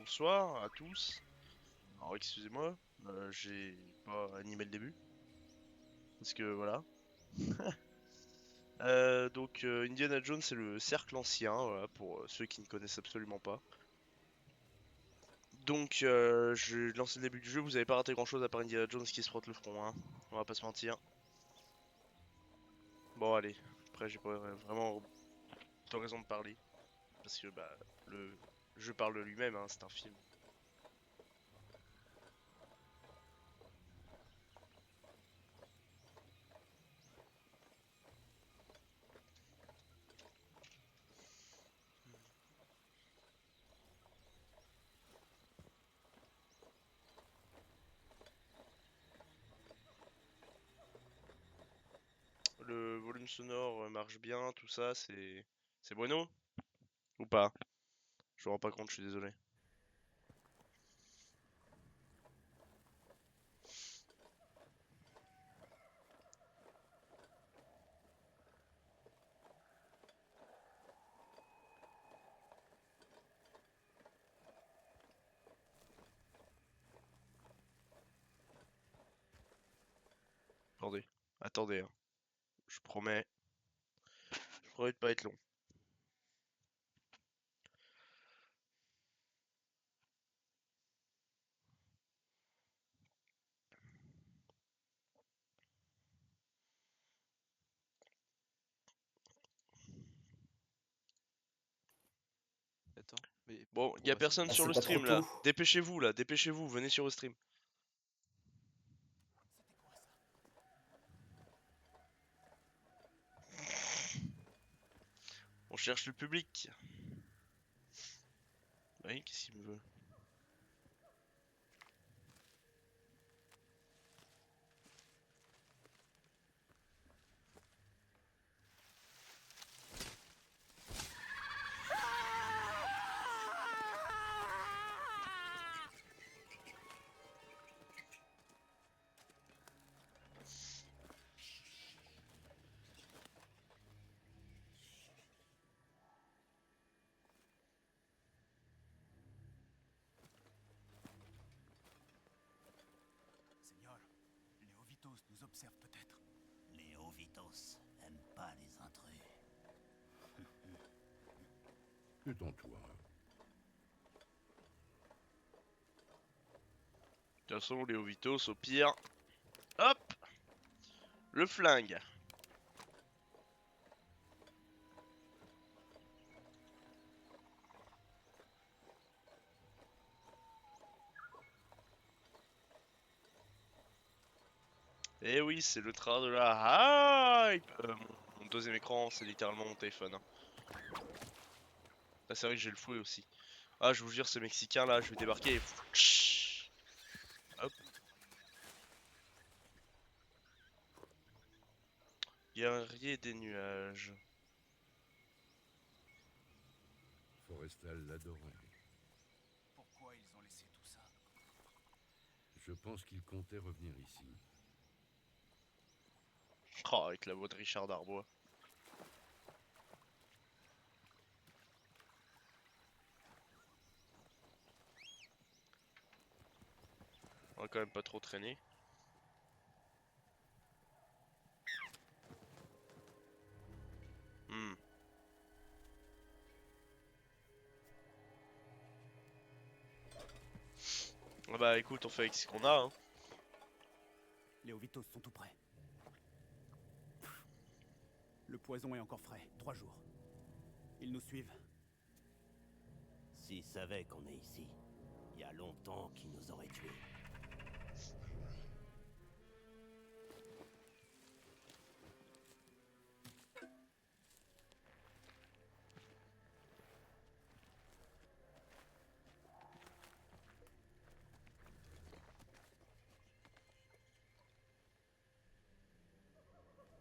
bonsoir à tous. Alors excusez-moi, j'ai pas animé le début. Parce que voilà. Indiana Jones c'est le cercle ancien, voilà, pour ceux qui ne connaissent absolument pas. Je lance le début du jeu, vous avez pas raté grand chose à part Indiana Jones qui se frotte le front, hein. On va pas se mentir. Bon allez, après j'ai pas vraiment de raison de parler. Parce que bah le jeu parle de lui-même, hein, c'est un film. Le volume sonore marche bien, tout ça, c'est... C'est bueno? Ou pas? Je me rends pas compte, je suis désolé. Attendez, attendez, hein. Je promets, je promets de pas être long. Attends, mais Bon, y a pourquoi ça? personne Ah, sur c'est le pas trop stream là. tôt. Dépêchez-vous là, dépêchez-vous, venez sur le stream. On cherche le public. Oui, qu'est-ce qu'il me veut? Seigneur, Léovitos nous observe peut-être. Léovitos aime pas les intrus. Détends-toi. De toute façon, Léo Vitos, au pire. Hop! Le flingue. Eh oui, c'est le train de la hype! Mon deuxième écran, c'est littéralement mon téléphone, hein. Ah, c'est vrai que j'ai le fouet aussi. Ah, je vous jure, ce Mexicain là, je vais débarquer. Hop, guerrier des nuages. Forestal l'adorait. Pourquoi ils ont laissé tout ça? Je pense qu'il comptait revenir ici. Oh, avec la voix de Richard Darbois. On va quand même pas trop traîner. Hmm. Ah bah écoute, on fait avec ce qu'on a, hein. Léovitos sont tout près. Le poison est encore frais. 3 jours. Ils nous suivent. S'ils savaient qu'on est ici, il y a longtemps qu'ils nous auraient tués.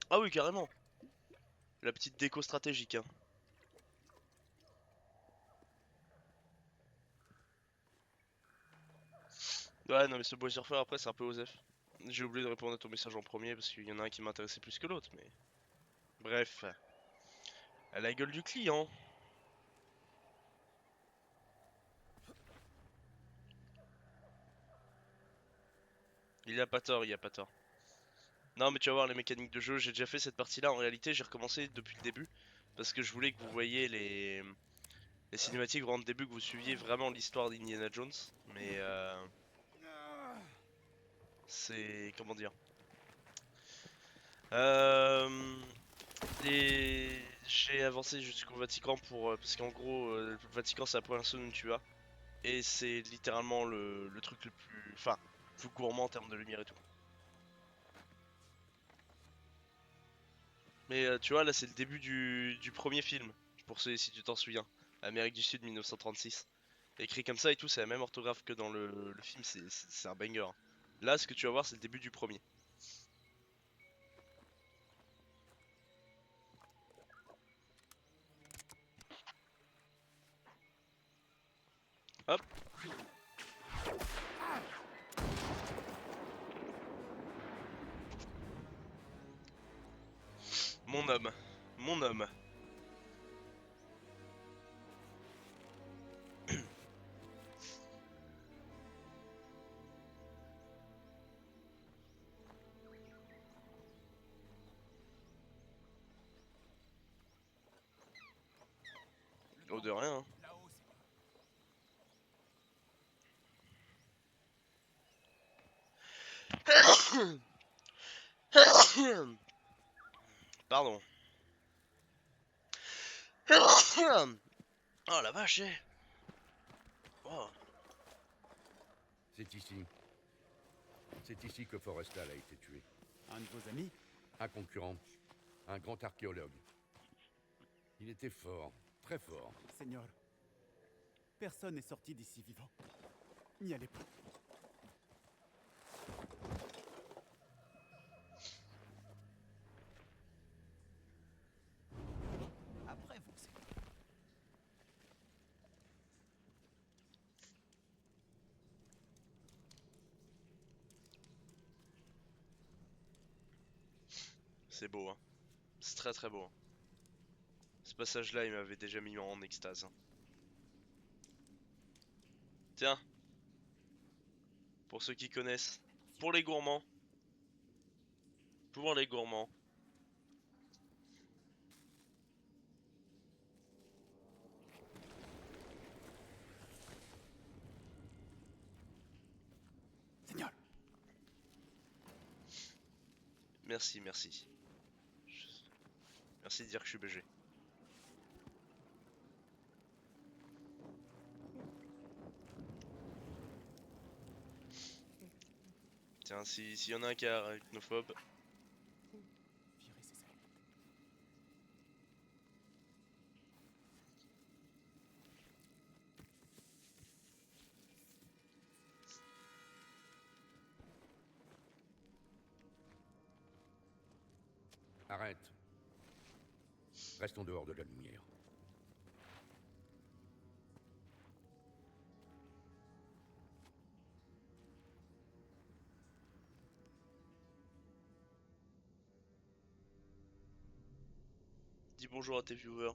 Ah oui, carrément. La petite déco stratégique, hein. Ouais, non mais ce bois surfer après c'est un peu osef. J'ai oublié de répondre à ton message en premier parce qu'il y en a un qui m'intéressait plus que l'autre, mais... Bref. À la gueule du client. Il a pas tort, il a pas tort. Non mais tu vas voir les mécaniques de jeu, j'ai déjà fait cette partie là, en réalité j'ai recommencé depuis le début. Parce que je voulais que vous voyiez les cinématiques vraiment de début, que vous suiviez vraiment l'histoire d'Indiana Jones. Mais c'est... comment dire euh, J'ai avancé jusqu'au Vatican pour... parce qu'en gros, le Vatican c'est la première zone où tu vas. Et c'est littéralement le truc le plus... enfin, plus gourmand en termes de lumière et tout. Mais tu vois, là c'est le début du premier film, pour ceux si tu t'en souviens. Amérique du Sud 1936. Écrit comme ça et tout, c'est la même orthographe que dans le film, c'est un banger. Là, ce que tu vas voir, c'est le début du premier. Hop. Mon homme. Mon homme. Oh de rien. Hein. Là-haut, Pardon. Oh la vache. Oh. C'est ici. C'est ici que Forrestal a été tué. un de vos amis? Un concurrent. Un grand archéologue. Il était fort. Très fort. Seigneur, personne n'est sorti d'ici vivant. N'y allez pas. Après vous, Seigneur. C'est beau, hein. C'est très très beau. Hein. Ce passage-là, il m'avait déjà mis en extase. Hein. Tiens. Pour ceux qui connaissent. Pour les gourmands. Pour les gourmands. Seigneur, Merci, merci. Merci de dire que je suis BG. Tiens, s'il y en a un qui est arachnophobe, virez ces ailes. Arrête. Restons dehors de la lumière. dis bonjour à tes viewers.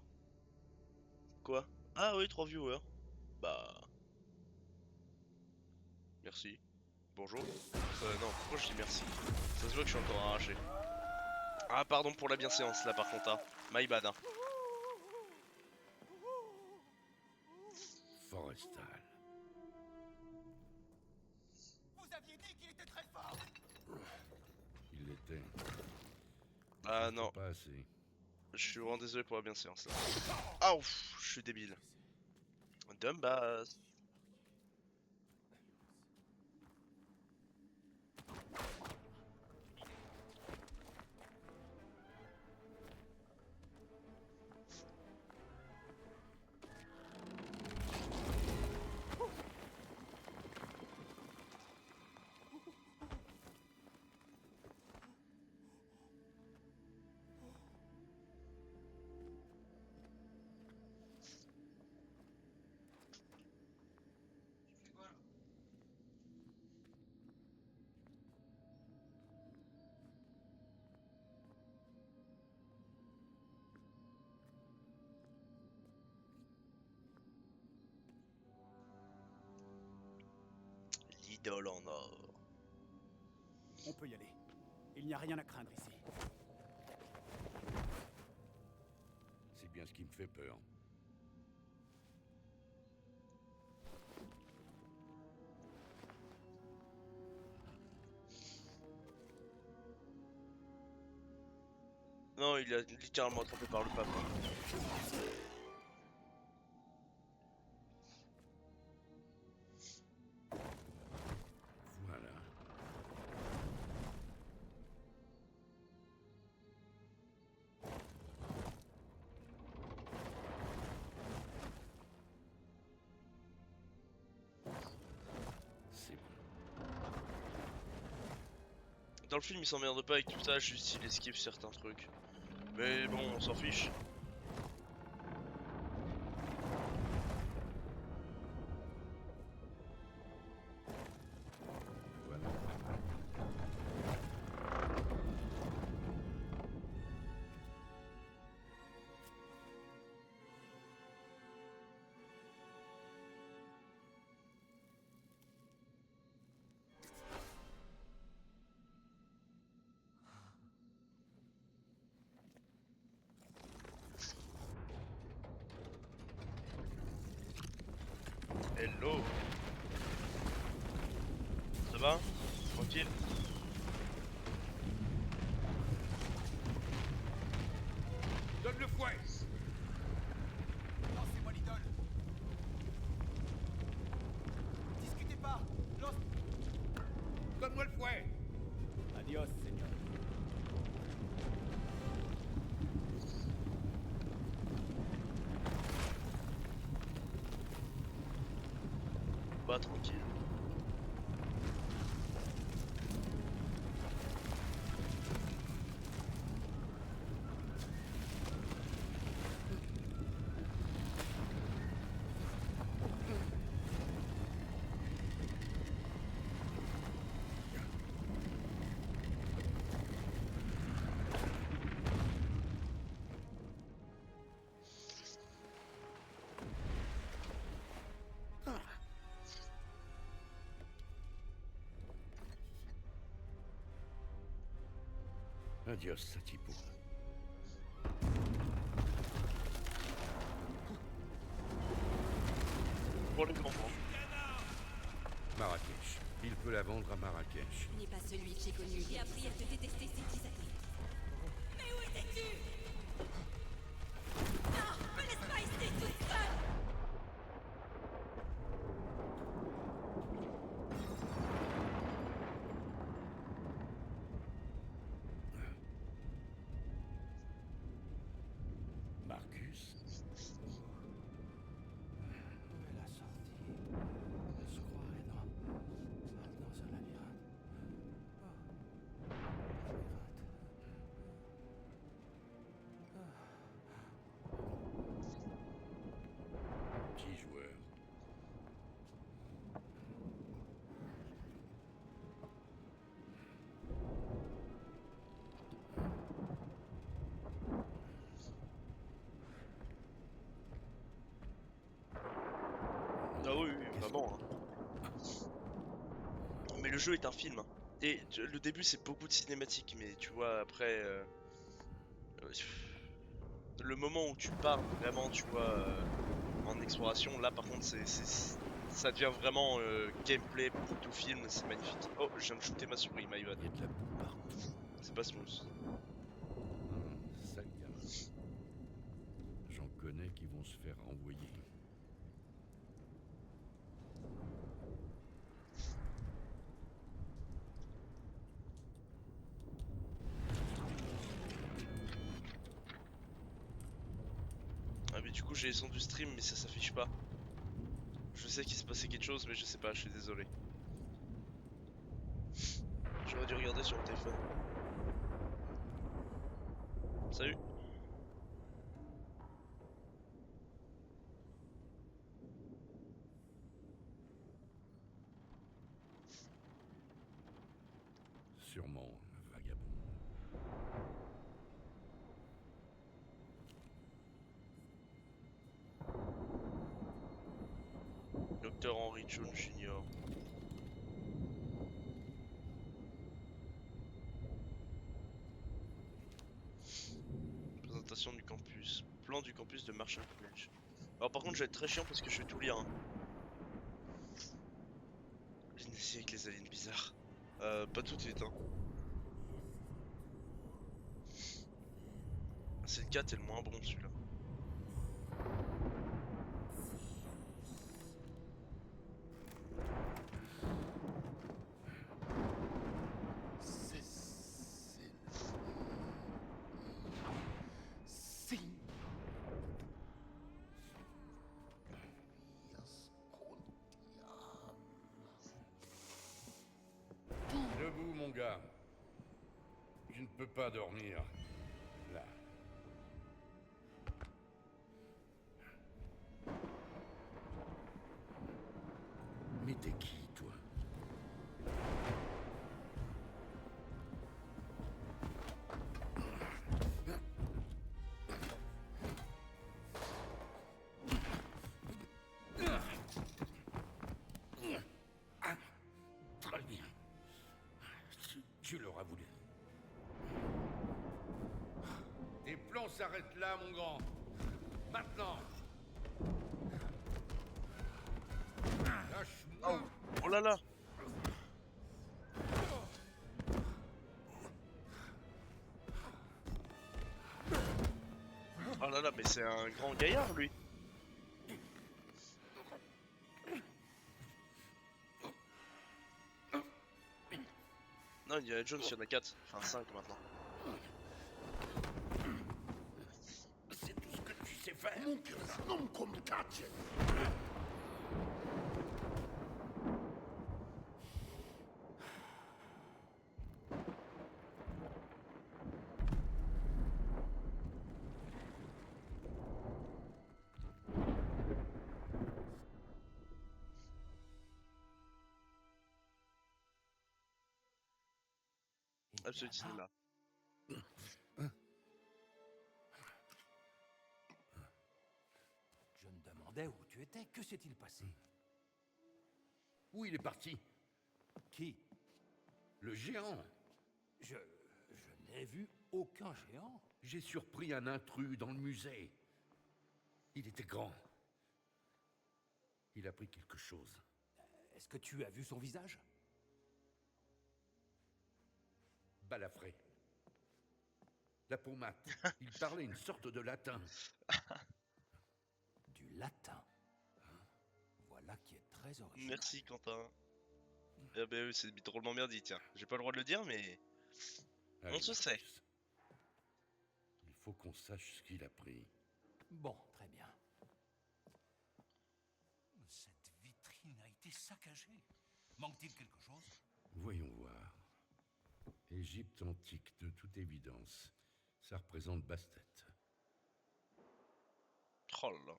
Quoi? Ah oui, 3 viewers. Bah... Merci. Bonjour. Non, pourquoi je dis merci? Ça se voit que je suis encore arraché. Ah, pardon pour la bienséance là par contre. Hein. My bad. Hein. Forrestal. Vous aviez dit qu'il était très fort. Il l'était. Ah non, Pas assez. je suis vraiment désolé pour la bienséance là. Ah ouf, je suis débile. Dumb bass. L'idole en or. On peut y aller. Il n'y a rien à craindre ici. C'est bien ce qui me fait peur. Non, il a littéralement attrapé par le pape. Voilà. C'est bon. Dans le film, il s'emmerde pas avec tout ça, juste il esquive certains trucs. Mais bon, on s'en fiche. Voilà. Hello. Ça va? Tranquille? Donne le fouet! Lancez-moi l'idole. Discutez pas. Lance. Donne-moi le fouet! Adios, Seigneur. Bah tranquille. Adios, Satipo. Pour les grands. Marrakech. Il peut la vendre à Marrakech. Tu n'es pas celui que j'ai connu. J'ai appris à te détester, c'est qui ça? Mais où étais-tu? Ah, me laisse pas ici toute seule! Marcus? Où est la sortie? Je se croirait dans un labyrinthe. Oh. Petit joueur. Ah oui, oui, vraiment. Hein. Mais le jeu est un film. Et le début c'est beaucoup de cinématiques, mais tu vois après le moment où tu pars vraiment, tu vois, en exploration, là par contre ça devient vraiment gameplay tout film, c'est magnifique. Oh, je viens de shooter ma souris, my bad. Il y a de la boue partout. C'est pas smooth. Sale gamin. J'en connais qui vont se faire renvoyer. Ah mais du coup j'ai les sons du stream mais ça s'affiche pas. Je sais qu'il se passait quelque chose mais je sais pas, je suis désolé. J'aurais dû regarder sur le téléphone. Salut. Sûrement un vagabond. Docteur Henry Jones Jr. plan du campus de Marshall College. Alors par contre je vais être très chiant parce que je vais tout lire. Hein. L'initié avec les aliens bizarres. Pas tout de suite hein. C'est le 4 et le moins bon celui-là. Debout, mon gars. Tu ne peux pas dormir. Là. Mais t'es qui, toi? Très bien. Tu l'auras voulu. Tes plans s'arrêtent là, mon grand. Maintenant. Lâche-moi. Oh là là. Oh là là mais c'est un grand gaillard lui. Non, Indiana Jones, il y en a 4, enfin 5 maintenant. C'est tout ce que tu sais faire. Absolute Cinéma. Je me demandais où tu étais. Que s'est-il passé? Où il est parti? Qui? Le géant. Je n'ai vu aucun géant. J'ai surpris un intrus dans le musée. Il était grand. Il a pris quelque chose. Est-ce que tu as vu son visage? Balafré. La peau mate. Il parlait une sorte de latin. Du latin. Voilà qui est très original. Merci Quentin. Ah bah oui, c'est drôlement bien dit, tiens. J'ai pas le droit de le dire, mais Allez, on se sait. Marcus. Il faut qu'on sache ce qu'il a pris. Bon, très bien. Cette vitrine a été saccagée. Manque-t-il quelque chose? Voyons voir. Égypte antique, de toute évidence. Ça représente Bastet. Oh là là.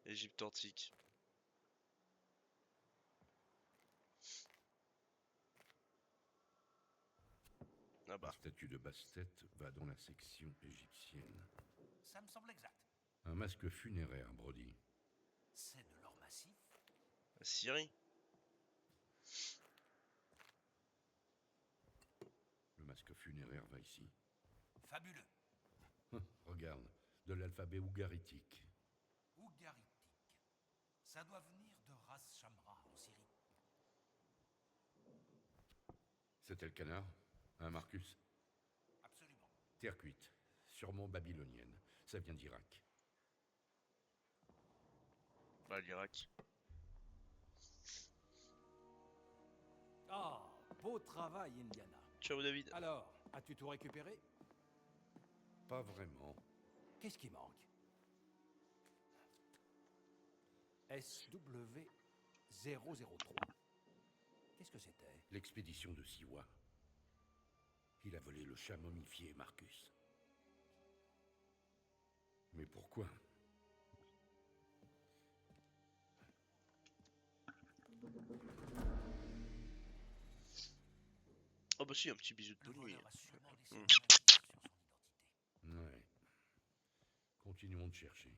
Égypte antique. Ah bah, La statue de Bastet va dans la section égyptienne. Ça me semble exact. Un masque funéraire, Brody. C'est de l'or massif. Syrie. Le masque funéraire va ici. Fabuleux. Regarde, de l'alphabet ougaritique. Ougaritique. Ça doit venir de Ras Shamra en Syrie. C'était le canard? Hein, Marcus? Absolument. Terre cuite, sûrement babylonienne. Ça vient d'Irak. Bah, l'Irak. Ah, beau travail, Indiana. Ciao David. Alors, as-tu tout récupéré? Pas vraiment. Qu'est-ce qui manque? SW003. Qu'est-ce que c'était? L'expédition de Siwa. Il a volé le chat momifié, Marcus. Mais pourquoi? Oh bah si, un petit bisou de Le Tony. voleur a sûrement laissé Mm. un indice sur son identité. Ouais. Continuons de chercher.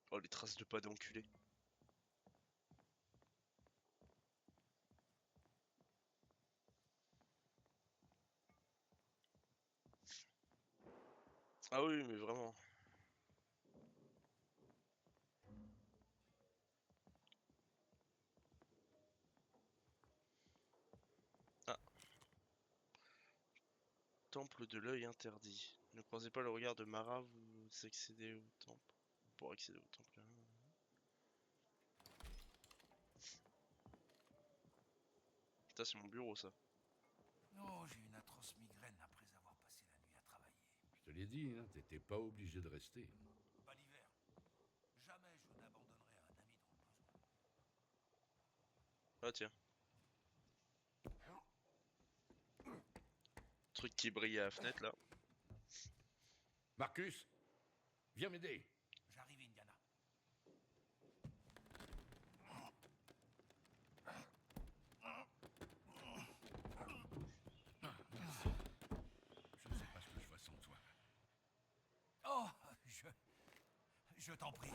Oh, les traces de pas d'enculé. Ah oui, mais vraiment. Ah, temple de l'œil interdit. Ne croisez pas le regard de Mara, vous accédez au temple. Pour accéder au temple. Putain, c'est mon bureau ça. Oh, j'ai une atroce migraine après avoir passé la nuit à travailler. Je te l'ai dit, hein, t'étais pas obligé de rester. Pas l'hiver. Jamais je n'abandonnerai un ami dans le besoin. Ah tiens. Truc qui brille à la fenêtre là. Marcus, viens m'aider. J'arrive, Indiana. Je ne sais pas ce que je vois sans toi. Oh, je t'en prie.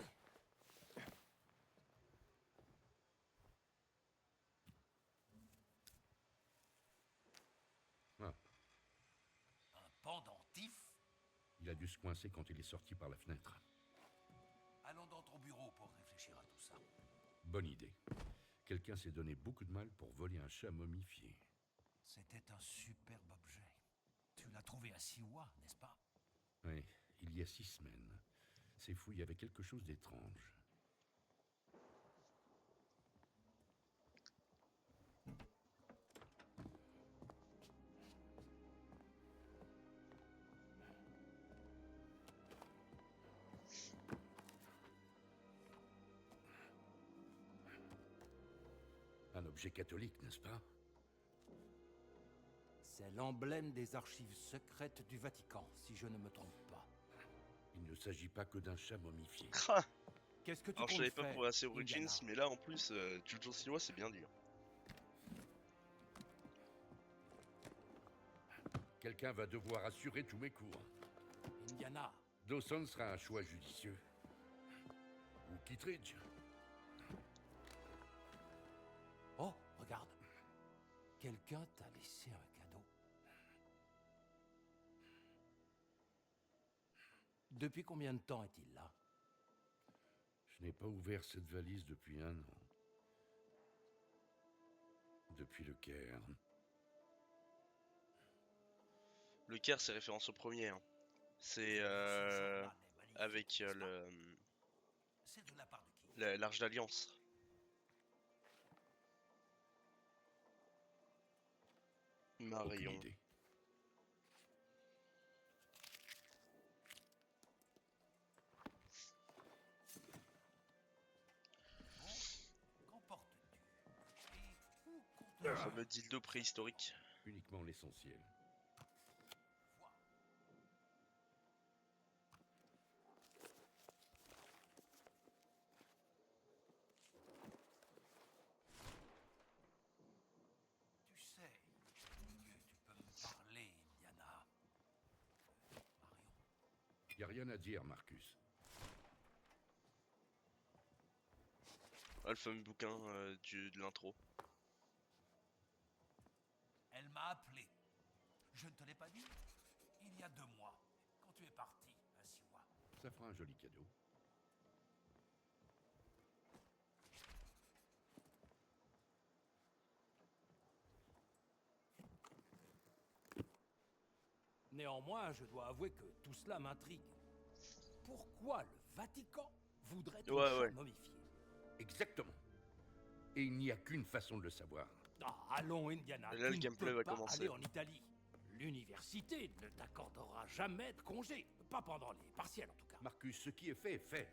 Ah, Un pendentif? il a dû se coincer quand il est sorti par la fenêtre. Allons dans ton bureau pour réfléchir à tout ça. Bonne idée. Quelqu'un s'est donné beaucoup de mal pour voler un chat momifié. C'était un superbe objet. Tu l'as trouvé à Siwa, n'est-ce pas? Oui, il y a 6 semaines. C'est fou, il y avait quelque chose d'étrange. Un objet catholique, n'est-ce pas? C'est l'emblème des archives secrètes du Vatican, si je ne me trompe pas. Il ne s'agit pas que d'un chat momifié. Qu'est-ce que tu Alors je comptes savais pas faire, pour AC Origins, Indiana? mais là en plus, Jojo Siwa c'est bien dur. Quelqu'un va devoir assurer tous mes cours. Indiana, Dawson sera un choix judicieux. Ou Kittredge. oh, regarde. Quelqu'un t'a laissé un cadeau. Depuis combien de temps est-il là? Je n'ai pas ouvert cette valise depuis 1 an. Depuis le Caire. Le Caire c'est référence au premier. Hein. C'est avec C'est de la part de qui? l'Arche d'Alliance. Aucune Marion. idée. Qu'en portes-tu? Et où Le comptes-tu fameux dildo préhistorique. Uniquement l'essentiel. voir? Tu sais que tu peux me parler, Indiana. Marion. Y a rien à dire, Marcus. Ah, le fameux bouquin de l'intro. Elle m'a appelé. Je ne te l'ai pas dit? Il y a 2 mois, quand tu es parti à Siwa. Ça fera un joli cadeau. Néanmoins, je dois avouer que tout cela m'intrigue. Pourquoi le Vatican voudrait un Ouais, chat ouais. momifié? Exactement. Et il n'y a qu'une façon de le savoir. Ah, allons, Indiana, Et là, tu le ne gameplay peux va pas commencer. aller en Italie. L'université ne t'accordera jamais de congé. Pas pendant les partiels, en tout cas. Marcus, ce qui est fait est fait.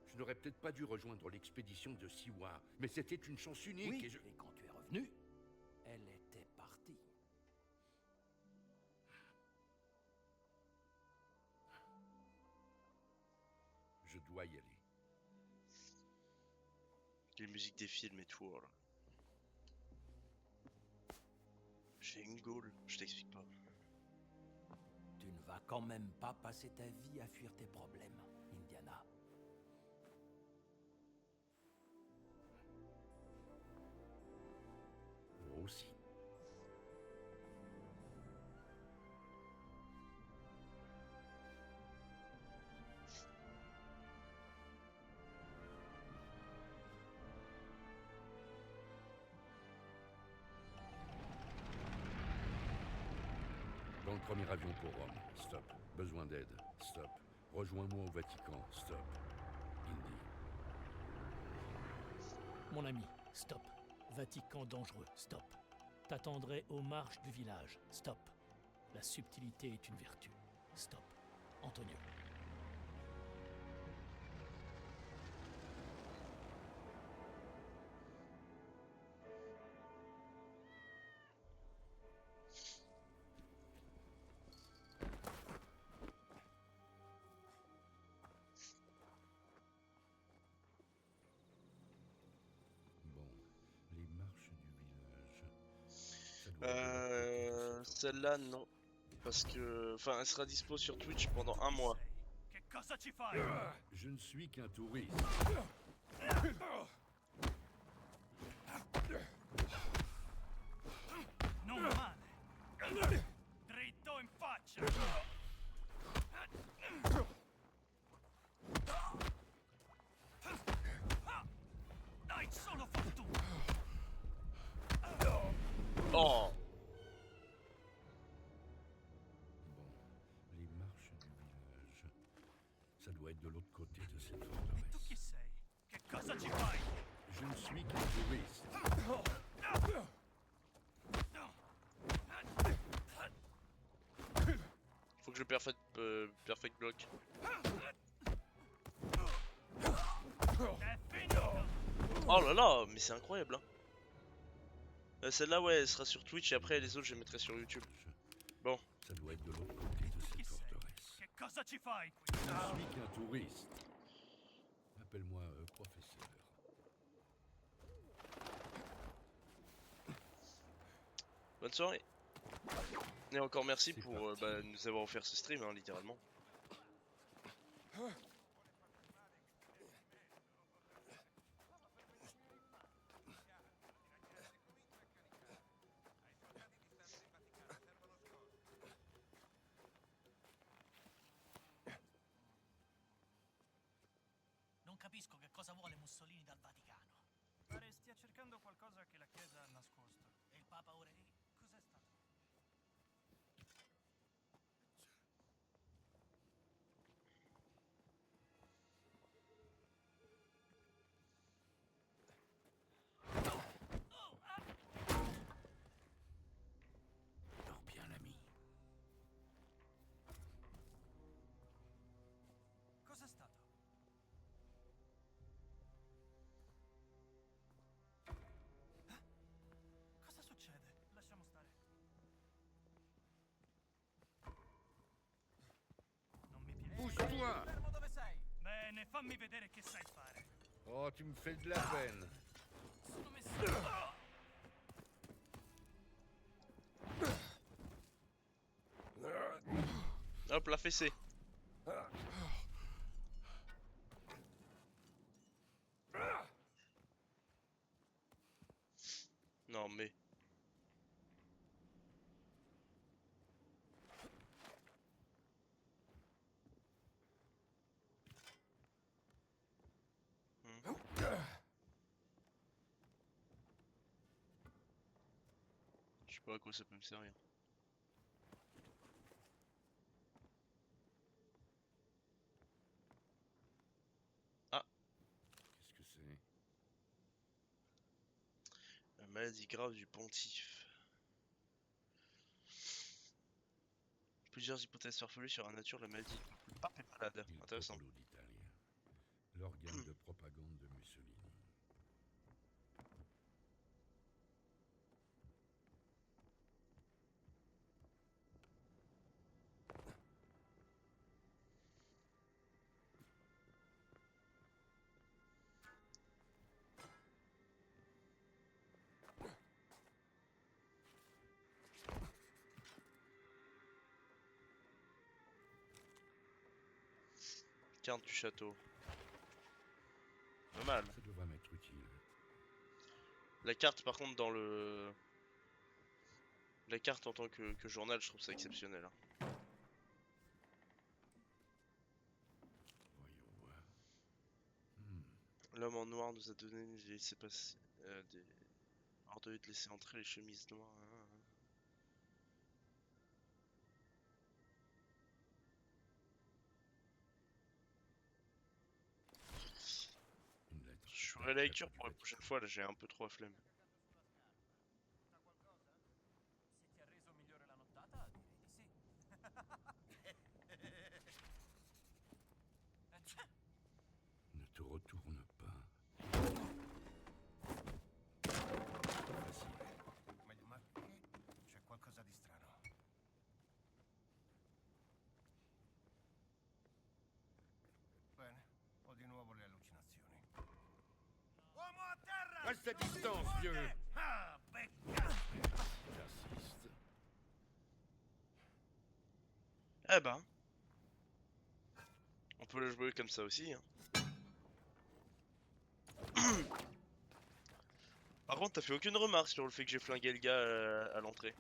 Je n'aurais peut-être pas dû rejoindre l'expédition de Siwa, mais c'était une chance unique Oui, et je... et quand tu es revenu, elle était partie. Je dois y aller. Les musiques des films et tout. Voilà. J'ai une gaule, je t'explique pas. Tu ne vas quand même pas passer ta vie à fuir tes problèmes, Indiana. Moi aussi. Premier avion pour Rome. Stop. Besoin d'aide. Stop. Rejoins-moi au Vatican. Stop. Indy. Mon ami, stop. Vatican dangereux, stop. T'attendrai aux marches du village, stop. La subtilité est une vertu, stop. Antonio. Bon, les marches du village. Ça doit être de l'autre côté de cette Celle-là, non. Parce que. Enfin, elle sera dispo sur Twitch pendant un mois. Che cosa ci fai? Je ne suis qu'un touriste. Non male. Dritto in faccia. Dai solo fortuna. Oh! Bon, les marches du village. Ça doit être de l'autre côté de cette Tu forteresse. chi sei? Che cosa ci fai? Je ne suis qu'un touriste. Faut que je perfect block. È finito. Oh là là, mais c'est incroyable, hein. Celle-là, ouais, elle sera sur Twitch et après les autres, je les mettrai sur YouTube. Bon. Ça doit être de l'autre côté de Chi cette sei? forteresse. Che cosa ci fai qui? Je ne suis qu'un touriste. Appelle-moi professeur. Bonne soirée. Et encore merci C'est pour parti. nous avoir offert ce stream, hein, littéralement. Non capisco che cosa vuole Mussolini dal Vaticano. Pare stia cercando qualcosa che la Chiesa ha nascosto. E il Papa ora è lì. Cos'è stato? Dors bien, l'ami. Cos'è stato? Cosa succede? Lasciamo stare. Non mi piace. Pousse-toi! Fermo dove sei? Bene, fammi vedere che sai fare. Oh, tu me fais de la peine. Sono messo. Hop, la fessée. Non mais. Je sais pas à quoi ça peut me servir. Qu'est-ce que c'est? La maladie grave du pontife. Plusieurs hypothèses farfelues sur la nature de la maladie. Le pape est malade. Il Intéressant. Popolo d'Italia. L'organe de propagande de Mussolini. Carte du château. Pas mal. Ça devrait m'être utile. La carte par contre dans le... La carte en tant que journal, je trouve ça exceptionnel, hein. Voyons voir. L'homme en noir nous a donné des laissés passer... des... ordonné de laisser entrer les chemises noires. ferai la lecture pour la prochaine fois, là j'ai un peu trop la flemme. Se ti ha reso migliore la nottata, direi di sì. Ne te retourne pas. Facile. Ma che? C'è qualcosa di strano. Bene, ho di nuovo le allucinazioni. Uomo a terra! Reste à distance, vieux. Ah, becca! J'insiste. Eh ben. On peut le jouer comme ça aussi. Hein. Par contre, t'as fait aucune remarque sur le fait que j'ai flingué le gars à l'entrée.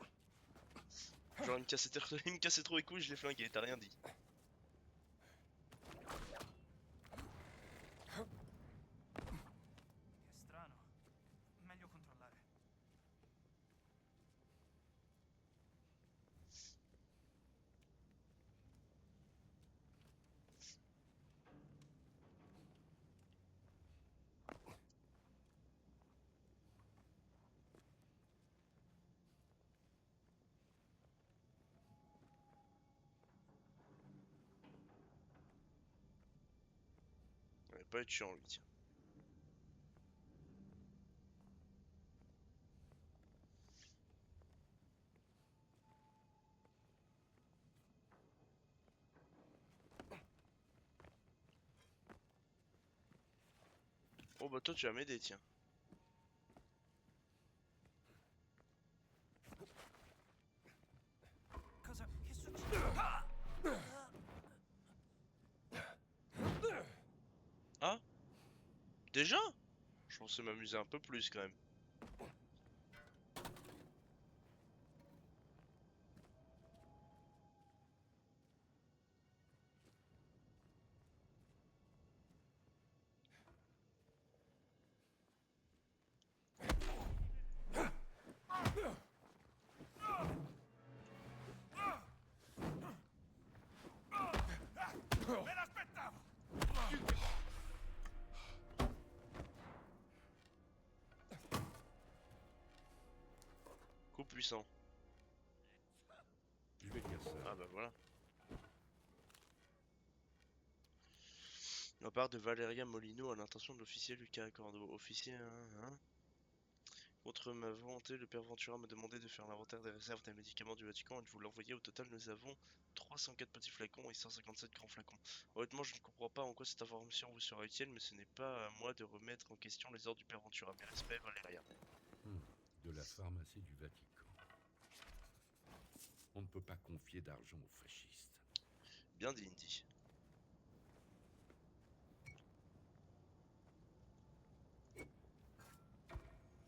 Genre, il me cassait, il me cassait trop les couilles, je l'ai flingué, t'as rien dit. Che strano. Meglio controllare. Il va pas être chiant lui, tiens. Oh bah toi tu vas m'aider, tiens. Cosa? Che succede? Ah? Déjà? Je pensais m'amuser un peu plus quand même. Me l'aspettavo! Coup puissant. Je vais dire ça. Ah bah voilà. De la part de Valeria Molino à l'intention de l'officier Lucas Cordo. Officier, hein. Contre ma volonté, le père Ventura m'a demandé de faire l'inventaire des réserves des médicaments du Vatican et de vous l'envoyer. Au total, nous avons 304 petits flacons et 157 grands flacons. Honnêtement, je ne comprends pas en quoi cette information vous sera utile, mais ce n'est pas à moi de remettre en question les ordres du père Ventura. Mes respects, Valeria. De la pharmacie du Vatican. On ne peut pas confier d'argent aux fascistes. Bien dit, Indy.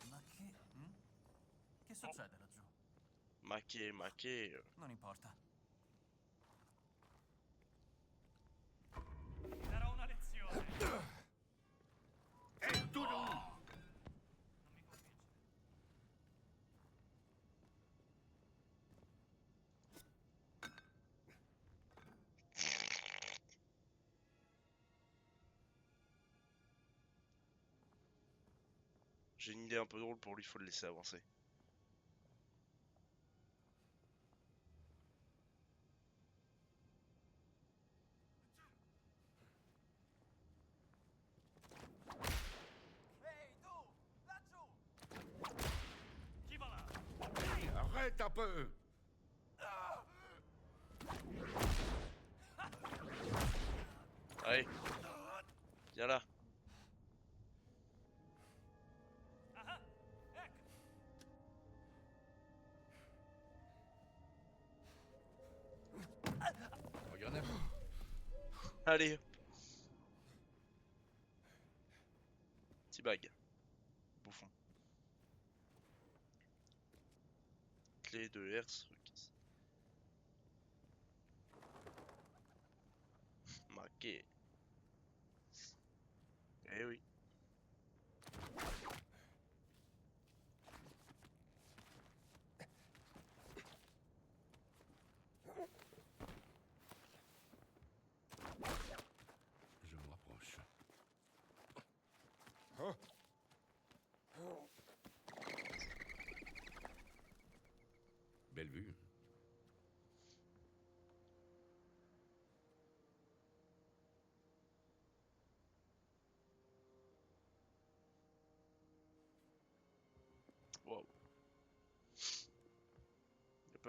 Ma che? Che succede laggiù? Ma che... Non importa. Darò una lezione. Et tout Non mi convince. J'ai une idée un peu drôle pour lui, faut le laisser avancer. Ehi, tu! Laggiù! Chi va là? Arrête un peu! Allez. Viens là. Ah ah, ecco. Regarde un peu. Allez. Petit bag. Bouffon. Clé de Hertz. Marqué. Eh oui. Je me rapproche. Oh!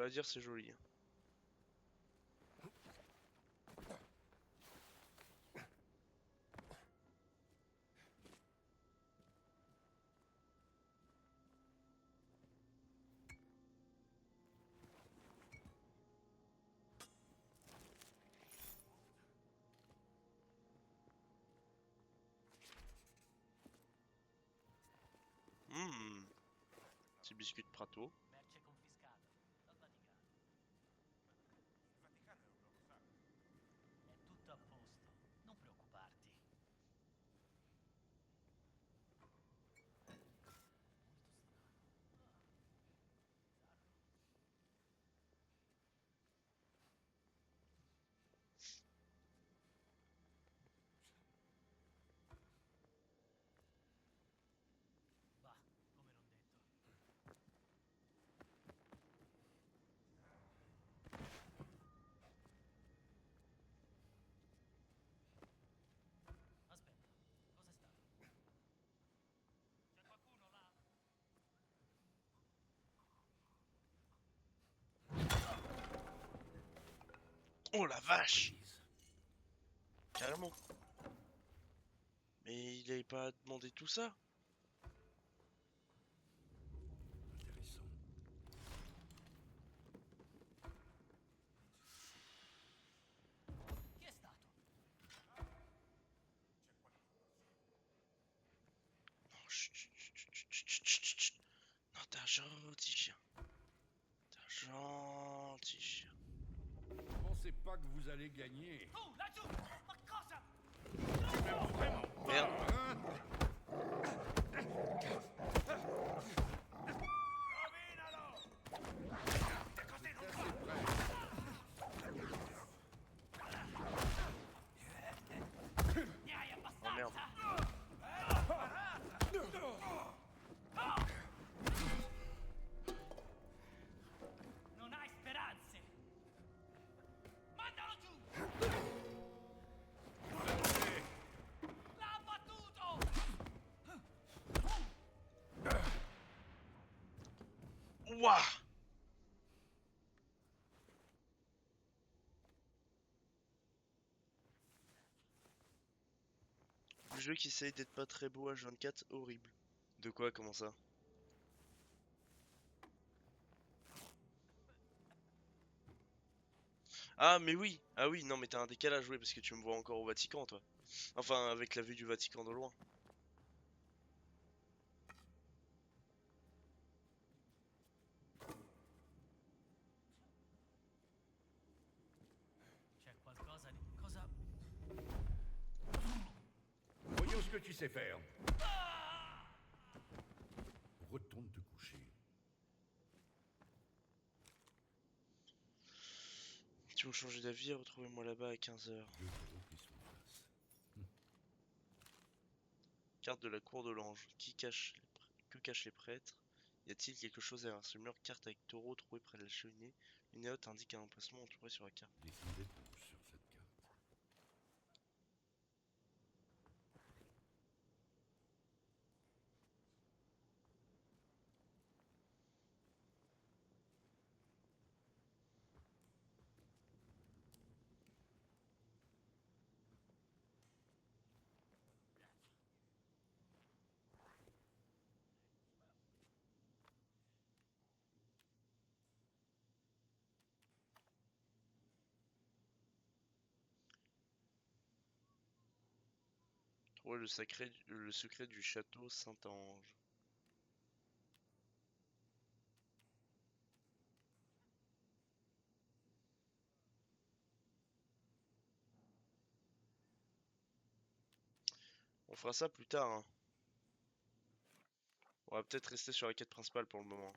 pas à dire, c'est joli. Petit biscuit de Prato. Merce confiscata dal Vaticano. Il Vaticano è un luogo sacro. È tutto a posto, non preoccuparti. Va, come non detto. Aspetta, cos'è stato? C'è qualcuno là? Oh la vache! Carrément. Mais il avait pas demandé tout ça? Intéressant. Chi è stato? Non, chut, chut, chut, chut, chut, chut, chut. Non, t'es un gentil chien. T'es un gentil chien. Pensez pas que vous allez gagner. Tu, laggiù! Ma cosa? Merde. Ne hai Oh merde. abbastanza? Non hai speranze! Mandalo giù! L'ha abbattuto! Ouah! Le jeu qui essaye d'être pas très beau H24, horrible. De quoi, comment ça? Ah mais oui, ah oui, non mais t'as un décalage, oui, parce que tu me vois encore au Vatican, toi. Enfin, avec la vue du Vatican de loin. C'è qualcosa di... Cosa... Voyons ce que tu sais faire. Retourne te coucher. Tu veux changer d'avis, retrouvez-moi là-bas à 15 h. Deux gros qui sont en face. Carte de la cour de l'ange. Que cachent les prêtres? Y a-t-il quelque chose derrière ce mur? Carte avec taureau trouvée près de la cheminée. Une note indique un emplacement entouré sur la carte. Dessine des touches sur cette carte. Trouvez le secret du château Saint-Ange. On fera ça plus tard, hein. On va peut-être rester sur la quête principale pour le moment.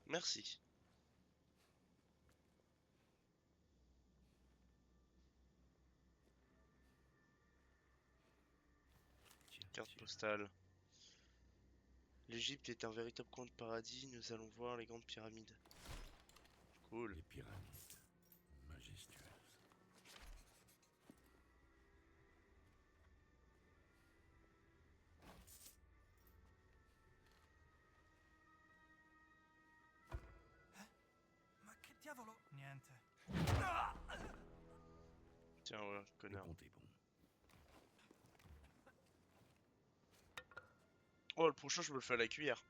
Merci. Carte postale. L'Égypte est un véritable coin de paradis. Nous allons voir les grandes pyramides. Cool. Les pyramides. Majestueuses. Ma che diavolo? Niente. Tiens, voilà, Le connard. compte est bon. Oh, le prochain, je me le fais à la cuillère.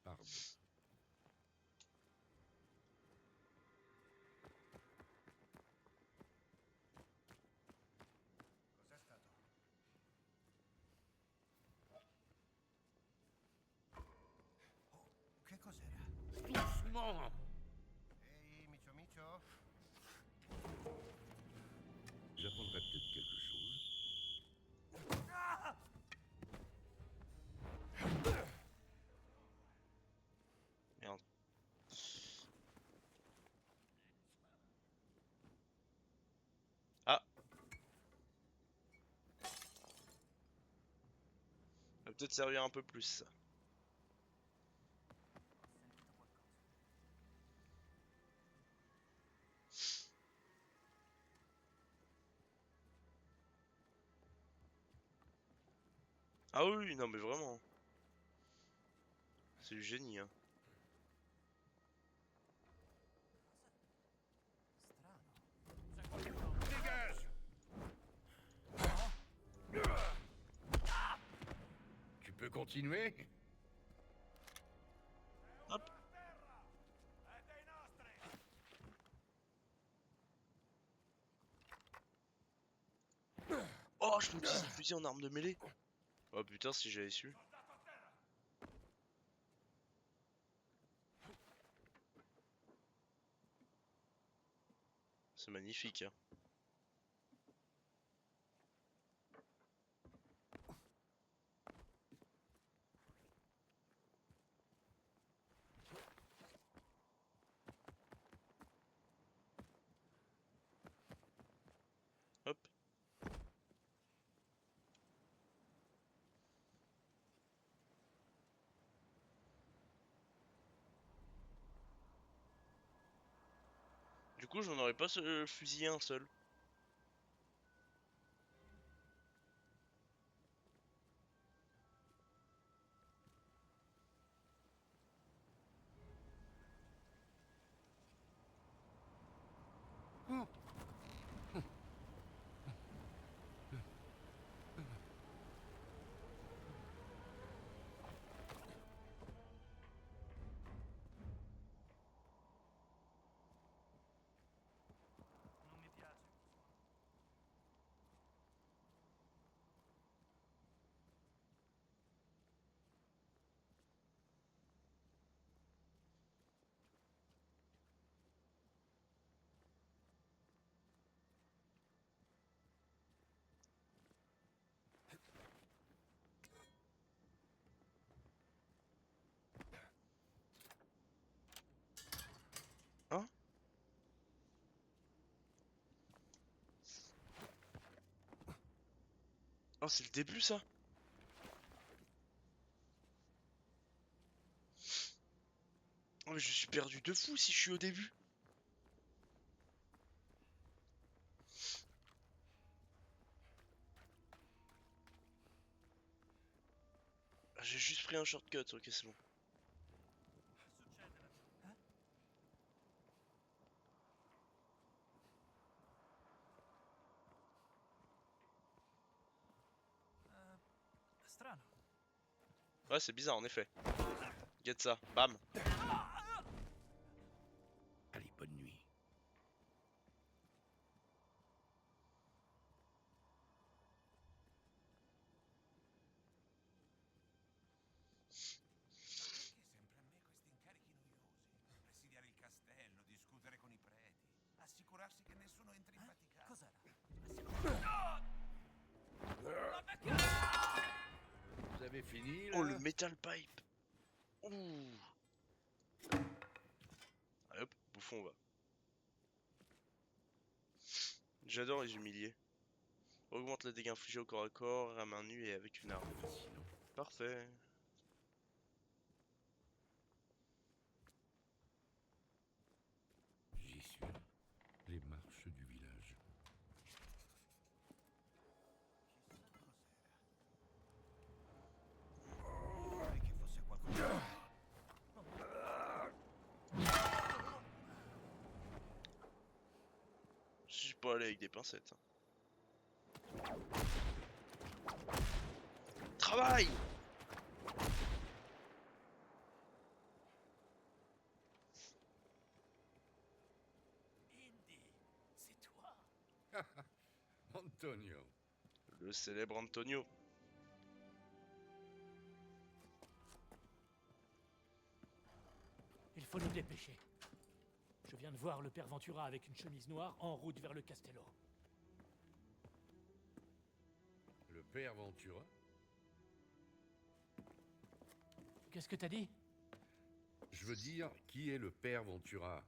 Pardon. Cos'è stato? Oh, che cos'era? Doucement. Ehi, micio micio? J'apprendrai peut-être quelque chose. Ah! Merde. Ah. Ça va peut-être servir un peu plus, ça. Ah oui, non mais vraiment. C'est du génie, hein. Dégage. Tu peux continuer? Hop. Oh, je peux utiliser le fusil en arme de mêlée. Oh putain, si j'avais su. C'est magnifique, hein. Hop. Du coup, j'en aurais pas fusillé un seul. Non mi piace. Hein? Oh, c'est le début, ça? Oh, mais je suis perdu de fou si je suis au début. Ah, j'ai juste pris un shortcut, ok, c'est bon. Succede la... Strano. Ouais, c'est bizarre, en effet. Get ça, bam. Allez, bonne nuit. Perché sempre a me questi incarichi noiosi? Presidiare il castello, discutere con i preti, assicurarsi che nessuno entri in Vaticano. Cos'era? Vous avez fini là? Oh, le metal pipe. Ouh. Allez hop, bouffon, va. J'adore les humiliés. Augmente les dégâts infligés au corps à corps, à main nue et avec une arme. Fascinant. Parfait. J'y suis. Les marches du village. Vorrei che fosse qualcosa. Je suis pas allé avec des pincettes. Travail! Indy, c'est toi. Antonio. Le célèbre Antonio. Il faut nous dépêcher. Je viens de voir le père Ventura avec une chemise noire en route vers le Castello. Le père Ventura? Qu'est-ce que t'as dit? Je veux dire, qui est le père Ventura?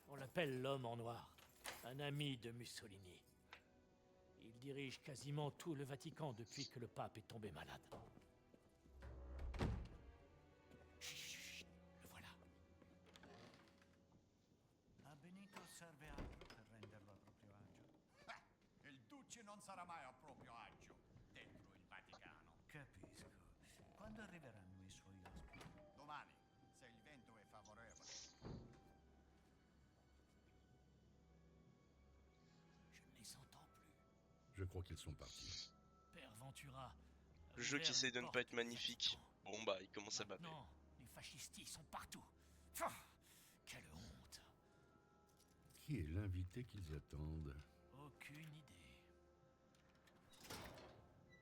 On l'appelle l'homme en noir. Un ami de Mussolini. Il dirige quasiment tout le Vatican depuis que le pape est tombé malade. Chut, le voilà. A Benito serve altro per renderlo a proprio agio. Il Duce non sarà mai a proprio agio dentro il Vaticano. Capisco. Quando arriveranno i suoi ospiti? Domani, se il vento è favorevole. Je ne les entends plus. Je crois qu'ils sont partis. Père Ventura. Le jeu qui ouvert essaye les de ne pas portes être du magnifique. Vatican. Bon bah, il commence à baver. Maintenant, les fascistes sont partout. Pfff, quelle honte. Qui est l'invité qu'ils attendent? Aucune idée. On y est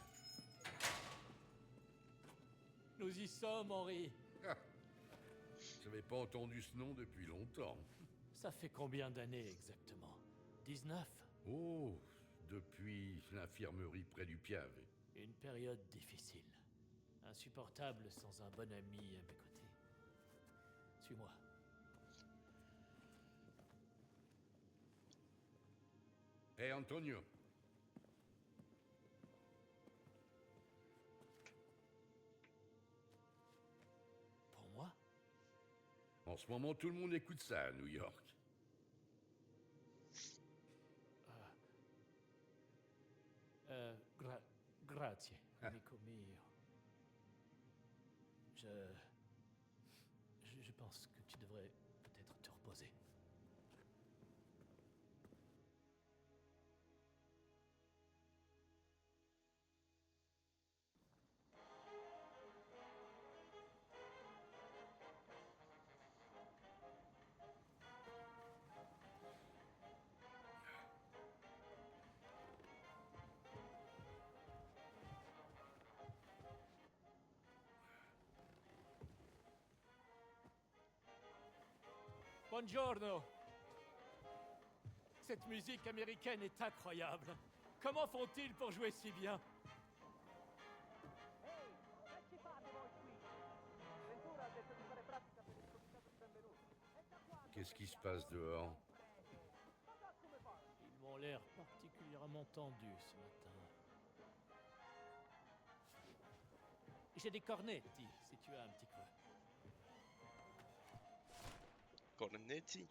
presque. Nous y sommes, Henri. J'avais pas entendu ce nom depuis longtemps. Ça fait combien d'années exactement? 19? Oh, depuis l'infirmerie près du Piave. Une période difficile. Insupportable sans un bon ami à mes côtés. Suis-moi. Hé Antonio, Pour moi? en ce moment tout le monde écoute ça à New York. Grazie, amico mio. Je pense que tu devrais peut-être te reposer. Buongiorno. Cette musique américaine est incroyable. Comment font-ils pour jouer si bien? Qu'est-ce qui se passe dehors? Ils m'ont l'air particulièrement tendus ce matin. J'ai des cornetti, si tu as un petit creux. Cornetti.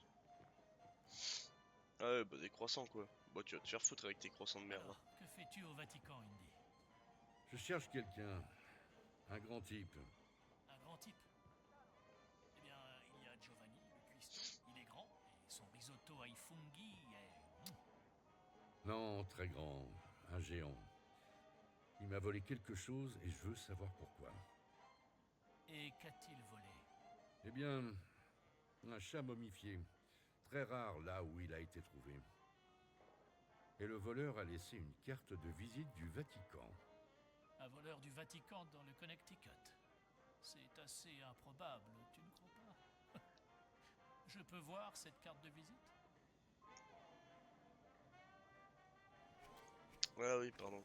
Ah ouais, bah des croissants quoi. Bah tu vas te faire foutre avec tes croissants de merde. Alors, que fais-tu au Vatican, Indy? Je cherche quelqu'un. Un grand type. Un grand type? Eh bien, il y a Giovanni, le cuistot. Il est grand, et son risotto ai funghi est... Non, très grand. Un géant. Il m'a volé quelque chose et je veux savoir pourquoi. Et qu'a-t-il volé? Eh bien, un chat momifié. Très rare là où il a été trouvé. Et le voleur a laissé une carte de visite du Vatican. Un voleur du Vatican dans le Connecticut. C'est assez improbable, tu ne crois pas? Je peux voir cette carte de visite? Ah oui, pardon.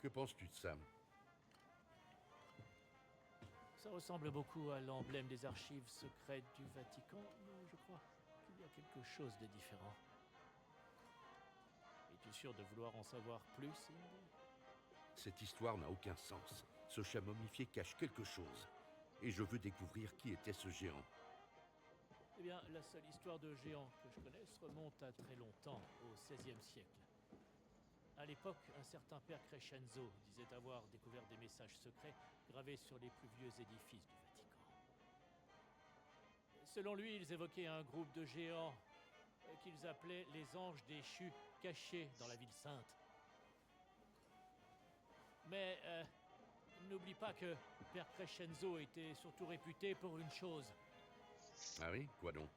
Que penses-tu de Sam? Ça ressemble beaucoup à l'emblème des archives secrètes du Vatican, mais je crois qu'il y a quelque chose de différent. Es-tu sûr de vouloir en savoir plus, Indy? Cette histoire n'a aucun sens. Ce chat momifié cache quelque chose. Et je veux découvrir qui était ce géant. Eh bien, la seule histoire de géant que je connaisse remonte à très longtemps, au XVIe siècle. À l'époque, un certain père Crescenzo disait avoir découvert des messages secrets gravés sur les plus vieux édifices du Vatican. Selon lui, ils évoquaient un groupe de géants qu'ils appelaient les anges déchus, cachés dans la ville sainte. Mais n'oublie pas que père Crescenzo était surtout réputé pour une chose. Ah oui? Quoi donc?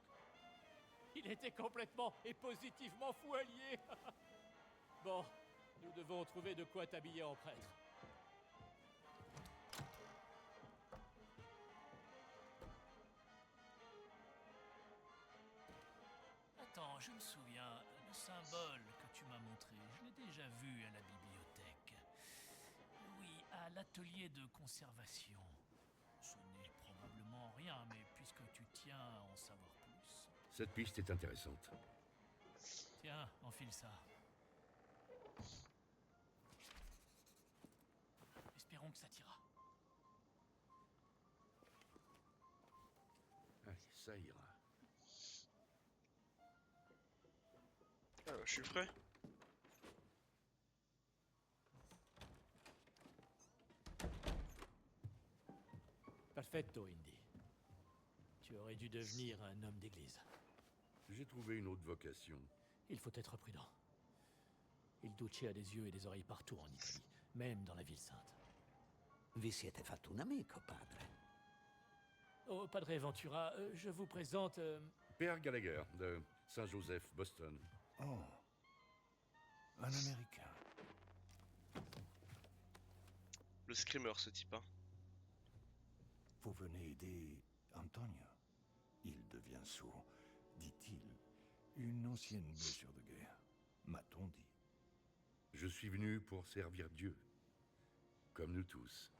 Il était complètement et positivement fou allié. Bon, nous devons trouver de quoi t'habiller en prêtre. Attends, je me souviens, le symbole que tu m'as montré, je l'ai déjà vu à la bibliothèque. Oui, à l'atelier de conservation. Ce n'est probablement rien, mais puisque tu tiens à en savoir plus. Cette piste est intéressante. Tiens, enfile ça. Espérons que ça t'ira. Allez, ça ira. Ah, je suis frais. Perfetto, Indy. Tu aurais dû devenir un homme d'église. J'ai trouvé une autre vocation. Il faut être prudent. Il Duce a des yeux et des oreilles partout en Italie, même dans la ville sainte. Vi siete fatto un amico, padre. Oh, Padre Ventura, je vous présente... Père Gallagher, de Saint-Joseph, Boston. Oh, un Américain. Le screamer, ce type, hein. Vous venez aider Antonio. Il devient sourd, dit-il. Une ancienne blessure de guerre, m'a-t-on dit. Je suis venu pour servir Dieu. Comme nous tous.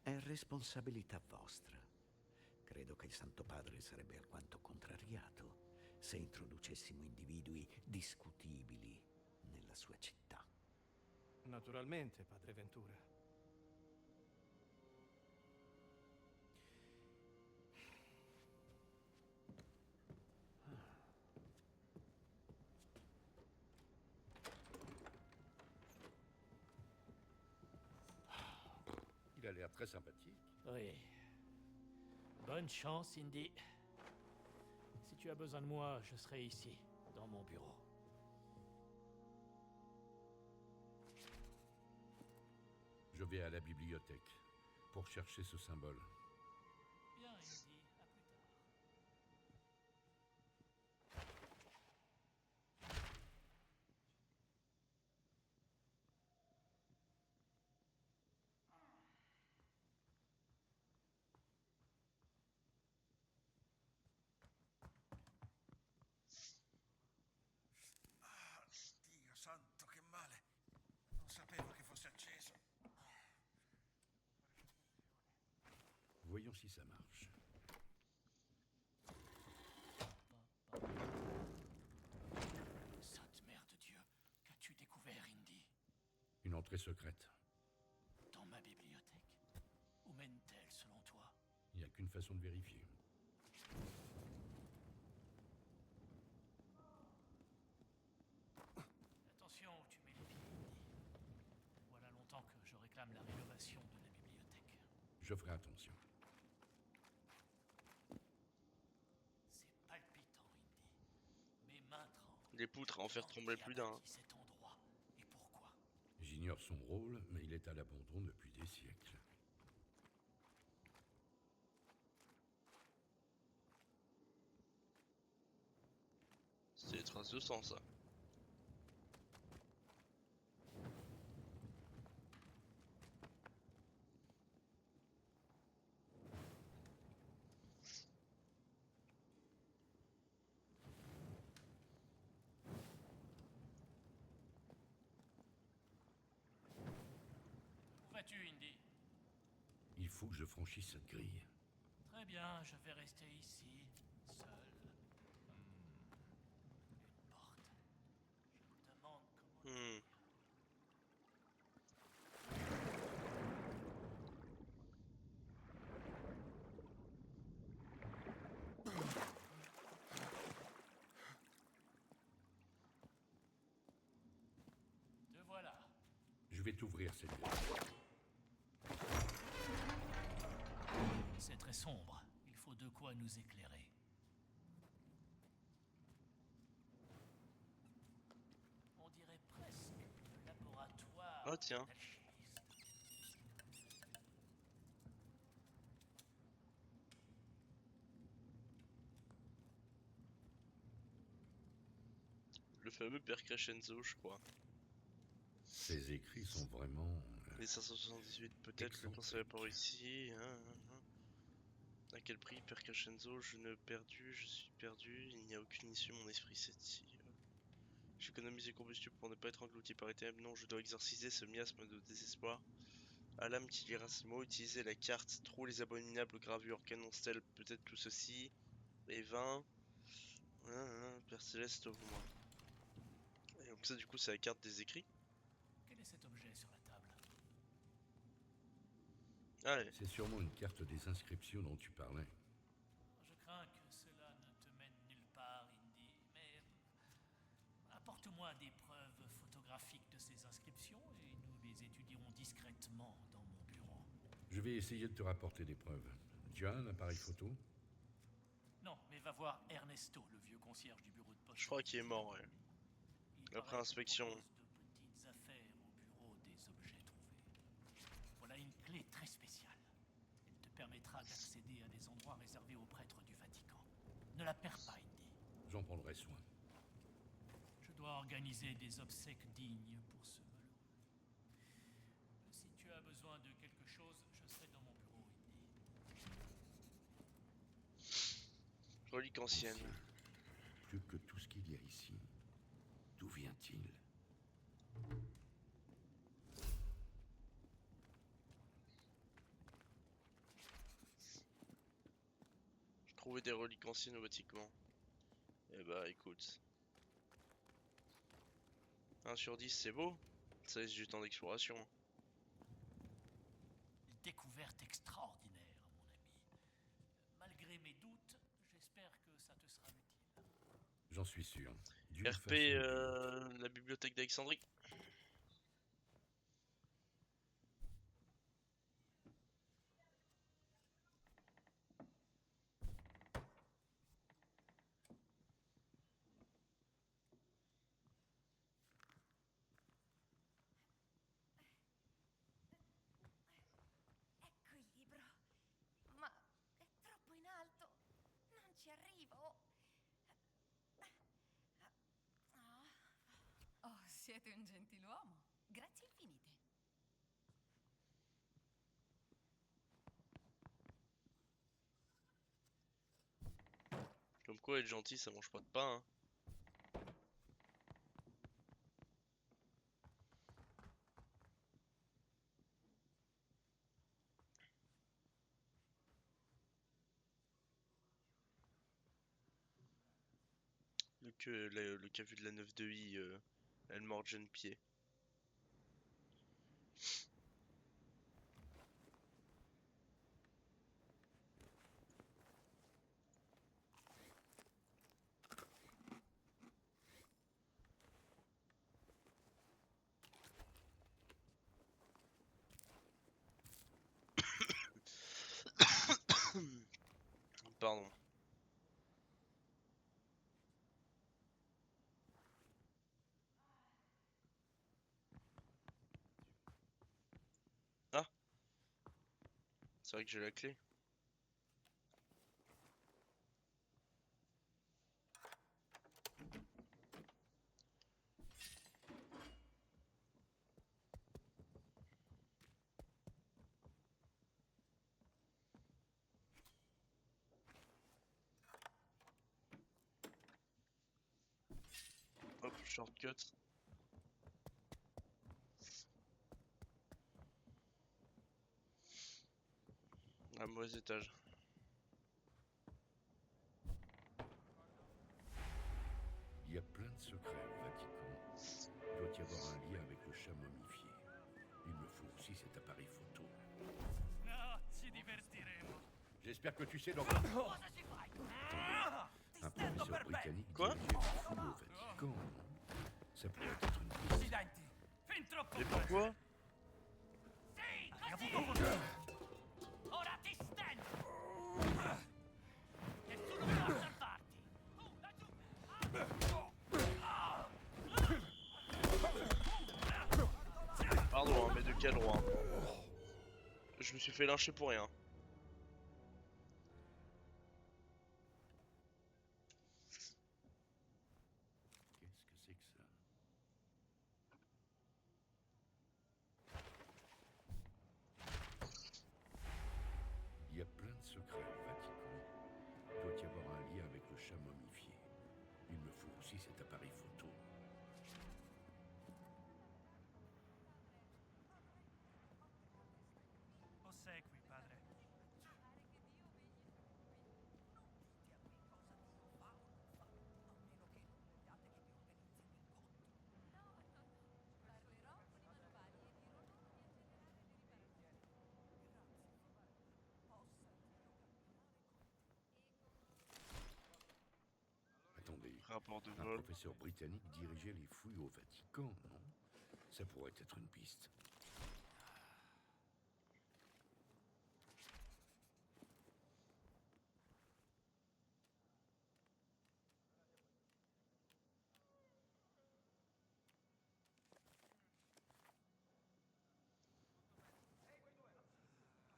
È responsabilità vostra. Credo che il Santo Padre sarebbe alquanto contrariato se introducessimo individui discutibili nella sua città. Naturalmente, padre Ventura. Il a l'air très sympathique. Oui. Bonne chance, Indy. Si tu as besoin de moi, je serai ici, dans mon bureau. Je vais à la bibliothèque pour chercher ce symbole. Bien, Indy. À plus tard. Dio santo, che male. Non sapevo che fosse acceso. Voyons si ça marche. Sainte Mère de Dieu, qu'as-tu découvert, Indy? Une entrée secrète. Dans ma bibliothèque? Où mène-t-elle, selon toi? Il n'y a qu'une façon de vérifier. Attention, tu mets les pieds, Indy. Voilà longtemps que je réclame la rénovation de la bibliothèque. Je ferai attention. C'est palpitant, Indy. Mes mains tremblent. Les poutres à en faire trembler plus d'un. Qui cet endroit et pourquoi? J'ignore son rôle, mais il est à l'abandon depuis des siècles. C'est les traces se sent ça. Où vas-tu, Indy? Il faut que je franchisse cette grille. Très bien, je vais rester ici, seul. Une porte. Je me demande comment... Hmm. Te voilà. Je vais t'ouvrir cette grille. C'est très sombre. Il faut de quoi nous éclairer. On dirait presque le laboratoire Oh tiens. d'alchimiste. Le fameux Père Crescenzo, je crois. Ces écrits sont vraiment... Les 578, peut-être le conservatoire ici. À quel prix, Père Crescenzo? Je ne perdu, je suis perdu. Il n'y a aucune issue, mon esprit s'étire. J'économise le combustible pour ne pas être englouti par les ténèbres. Non, je dois exorciser ce miasme de désespoir. Alam qui lira ce mot, utiliser la carte, trou les abominables gravures, canon stèle, peut-être tout ceci. Et 20. Père Céleste, ouvre-moi. Et donc ça, du coup, c'est la carte des écrits. Quel est cet objet sur la table? Allez. C'est sûrement une carte des inscriptions dont tu parlais. Je crains que cela ne te mène nulle part, Indy, mais apporte-moi des preuves photographiques de ces inscriptions et nous les étudierons discrètement dans mon bureau. Je vais essayer de te rapporter des preuves. Tu as un appareil photo? Non, mais va voir Ernesto, le vieux concierge du bureau de poste. Je crois qu'il est mort, ouais. Il Après paraît inspection. qu'il propose de petites affaires au bureau des objets trouvés. Voilà une clé très spéciale. Elle te permettra d'accéder à des endroits réservés aux prêtres du Vatican. Ne la perds pas, Indy. J'en prendrai soin. Je dois organiser des obsèques dignes pour ce malheureux. Si tu as besoin de quelque chose, je serai dans mon bureau, Indy. Relique ancienne. Plus que tout ce qu'il y a ici. D'où vient-il? Trouver des reliques anciennes au Vatican. Eh bah écoute. 1 sur 10 c'est beau. Ça laisse du temps d'exploration. Découverte extraordinaire, mon ami. Malgré mes doutes, j'espère que ça te sera utile. J'en suis sûr. D'une RP façon- la bibliothèque d'Alexandrie. Ecco il libro. Ma è troppo in alto. Non ci arrivo. Oh, siete un gentiluomo. Grazie infinite. Comme quoi être gentil ça mange pas de pain. Le qu'a vu de la 9 de I, elle mord jeune pied. Pardon. Ah, c'est vrai que j'ai la clé. Shortcut. Un mauvais étage. Il y a plein de secrets au Vatican. Il doit y avoir un lien avec le chat momifié. Il me faut aussi cet appareil photo. No, ci divertiremo. J'espère que tu sais dans Cosa ci fai? un professeur britannique Quoi? dirigeait des fouilles au Vatican. Ça pourrait être une piste. Accidenti. Fin troppo Et presto. pourquoi? Sì, così. Ora ti stendo. Nessuno può osservarti. Pardon, hein, mais de quel droit? Je me suis fait lyncher pour rien. Qu'est-ce que c'est que ça? Il y a plein de secrets au Vatican. Il doit y avoir un lien avec le chat momifié. Il me faut aussi cet appareil photo. Ossequi, padre. Attendez, Rapport de un vol. professeur britannique dirigeait les fouilles au Vatican, non? Ça pourrait être une piste.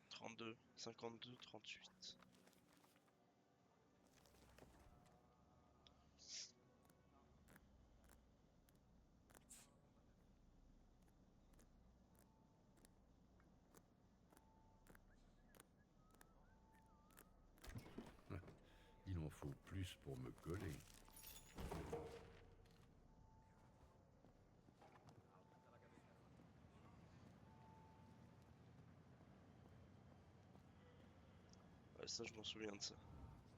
« 32, 52, 38. » Il en faut plus pour me coller. Ouais, ça je m'en souviens de ça.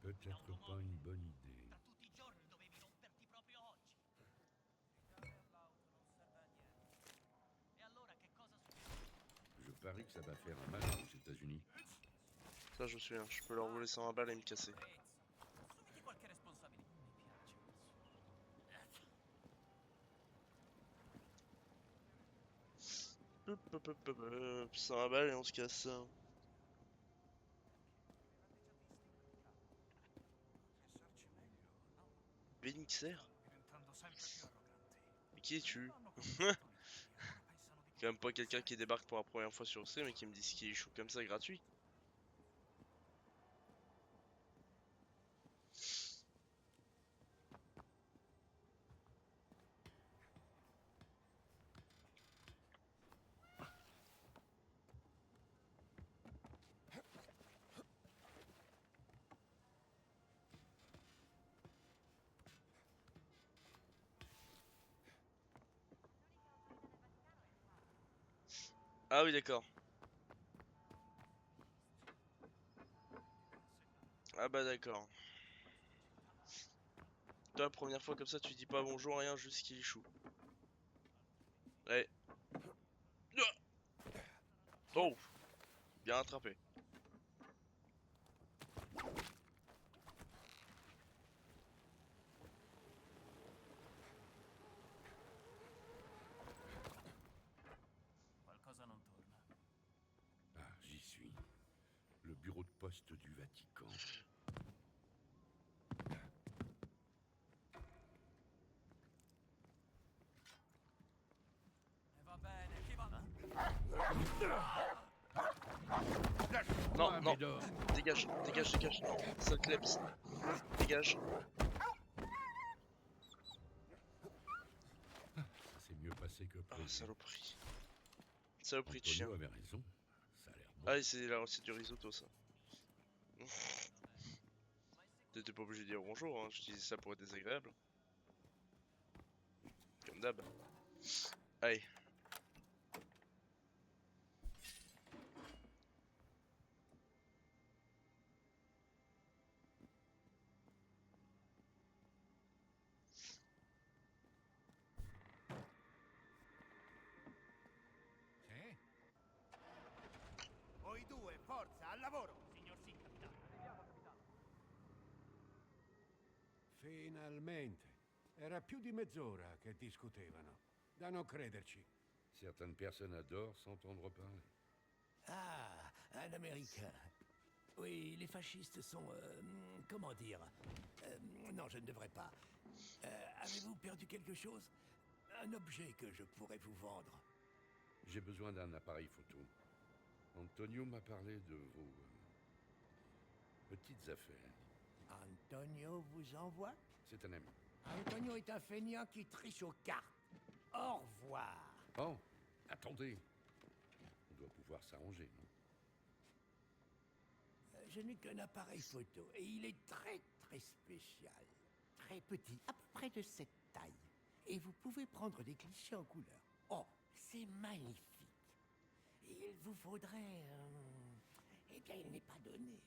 Peut-être pas une bonne idée. Tra tutti i giorni dovevi romperti proprio oggi. E allora che cosa succede? Je parie que ça va faire un malin aux États-Unis. Ça je me souviens, je peux leur rouler 120 balles et me casser. Assumiti qualche responsabilità. Mi piace questo. Hop, hop, hop, hop, hop, 120 balles et on se casse. Benixer? Diventando sempre più arroganti. Mais qui es-tu? Non hanno compiuto l'idea, ora pensano di Quand même pas quelqu'un qui débarque pour la première fois sur stream et qui me dit qu'il est chaud comme ça gratuit. Ah oui d'accord. Ah bah d'accord. Toi la première fois comme ça tu dis pas bonjour rien juste qu'il est chou. Ouais. Oh, bien attrapé. Qualcosa non torna. Ah, j'y suis. Le bureau de poste du Vatican. E va bene, chi va? Non, non. Dégage, dégage, dégage. Ça kleps. Dégage. Ça s'est mieux passé que Ah, prévu. saloperie. Saloperie de chien. Antonio avait raison. Ça a l'air bon. Ah, et c'est là, c'est du risotto ça. T'étais pas obligé de dire bonjour, hein. Je disais ça pour être désagréable. Comme d'hab. Allez. Sì? Voi due, forza, al lavoro! Signor sì, capitano. Finalmente. Era più di mezz'ora che discutevano. Da non crederci. Certaines personnes adorent s'entendre parler. Ah, un Américain. Oui, les fascistes sont... comment dire non, je ne devrais pas. Avez-vous perdu quelque chose? Un objet que je pourrais vous vendre. J'ai besoin d'un appareil photo. Antonio m'a parlé de vos petites affaires. Antonio vous envoie? C'est un ami. Antonio est un feignant qui triche aux cartes. Au revoir. Oh, attendez. On doit pouvoir s'arranger, non? Je n'ai qu'un appareil photo et il est très très spécial. Très petit, à peu près de cette taille. Et vous pouvez prendre des clichés en couleur. Oh, c'est magnifique. Il vous faudrait... Eh bien, il n'est pas donné.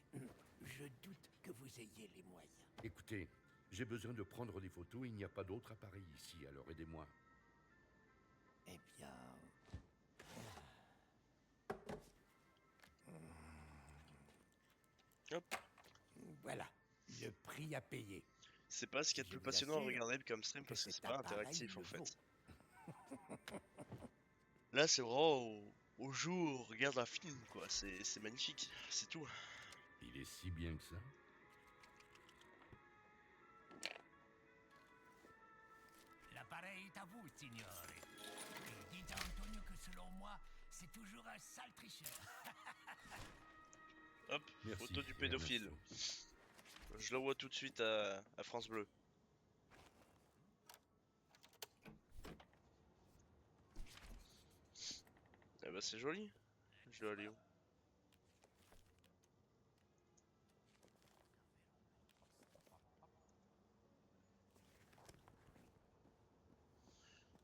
Je doute que vous ayez les moyens. Écoutez, j'ai besoin de prendre des photos, il n'y a pas d'autre appareil ici, alors aidez-moi. Eh bien... Hop. Voilà, le prix à payer. C'est pas ce qu'il y a de Je plus vous passionnant à assure regarder comme stream parce que cet c'est pas appareil interactif en le fait. vaut. Là c'est vraiment au jour, on regarde un film quoi, c'est magnifique, c'est tout. Il est si bien que ça? L'appareil est à vous, signore. Et dites à Antonio que selon moi, c'est toujours un sale tricheur. Hop, Merci, photo du et à pédophile. bientôt. Je l'envoie tout de suite à France Bleu. Eh bah c'est joli. Je dois aller où?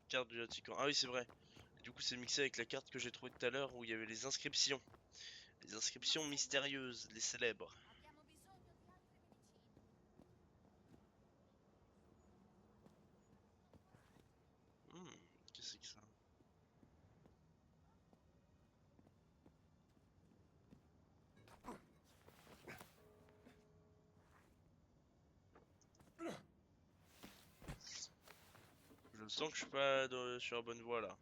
Carte du Vatican. Ah oui c'est vrai. Du coup c'est mixé avec la carte que j'ai trouvée tout à l'heure où il y avait les inscriptions. Les inscriptions mystérieuses, les célèbres. Abbiamo bisogno di altre medicine. Qu'est-ce que c'est que ça? Je sens que je suis pas sur la bonne voie là.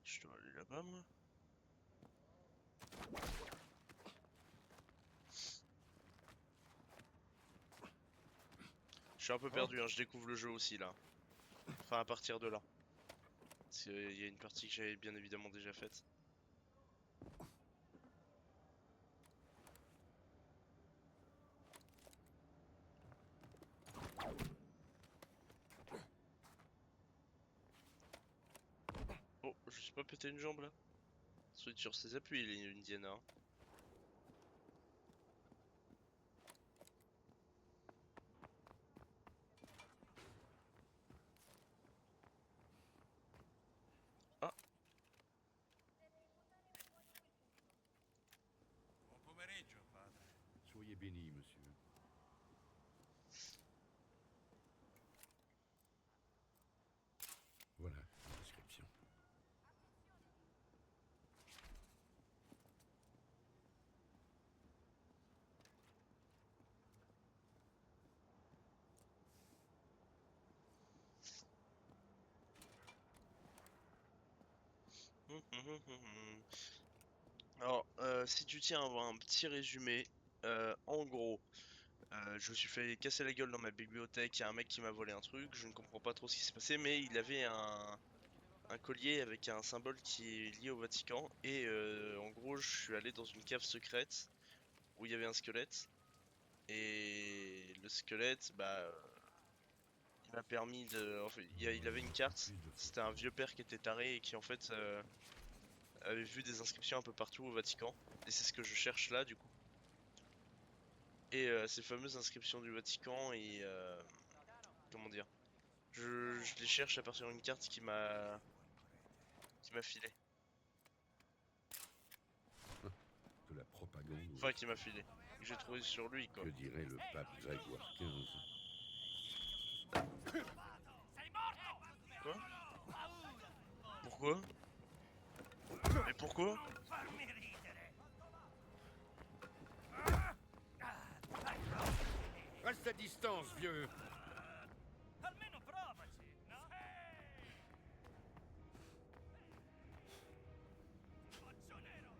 Je dois aller là-bas moi. Je suis un peu perdu, hein, je découvre le jeu aussi là. Enfin à partir de là. Parce qu'il y a une partie que j'avais bien évidemment déjà faite. Oh, je suis pas pété une jambe là. Soit sur ses appuis, il est une Diana. Ah, Buon pomeriggio, padre. Soyez béni, monsieur. Voilà la description. Alors, si tu tiens à avoir un petit résumé, en gros, je me suis fait casser la gueule dans ma bibliothèque, il y a un mec qui m'a volé un truc, je ne comprends pas trop ce qui s'est passé, mais il avait un collier avec un symbole qui est lié au Vatican, et en gros, je suis allé dans une cave secrète où il y avait un squelette, et le squelette, bah, il m'a permis de... Enfin, il avait une carte, c'était un vieux père qui était taré et qui en fait avait vu des inscriptions un peu partout au Vatican, et c'est ce que je cherche là du coup. Et ces fameuses inscriptions du Vatican, et comment dire, je les cherche à partir d'une carte qui m'a filé. De la propagande. Enfin, qui m'a filé. Que j'ai trouvé sur lui, quoi. Que dirait le pape Grégoire XV? Quoi? Pourquoi? Mais pourquoi? Reste à distance, vieux. Almeno provaci, no? Occhio nero!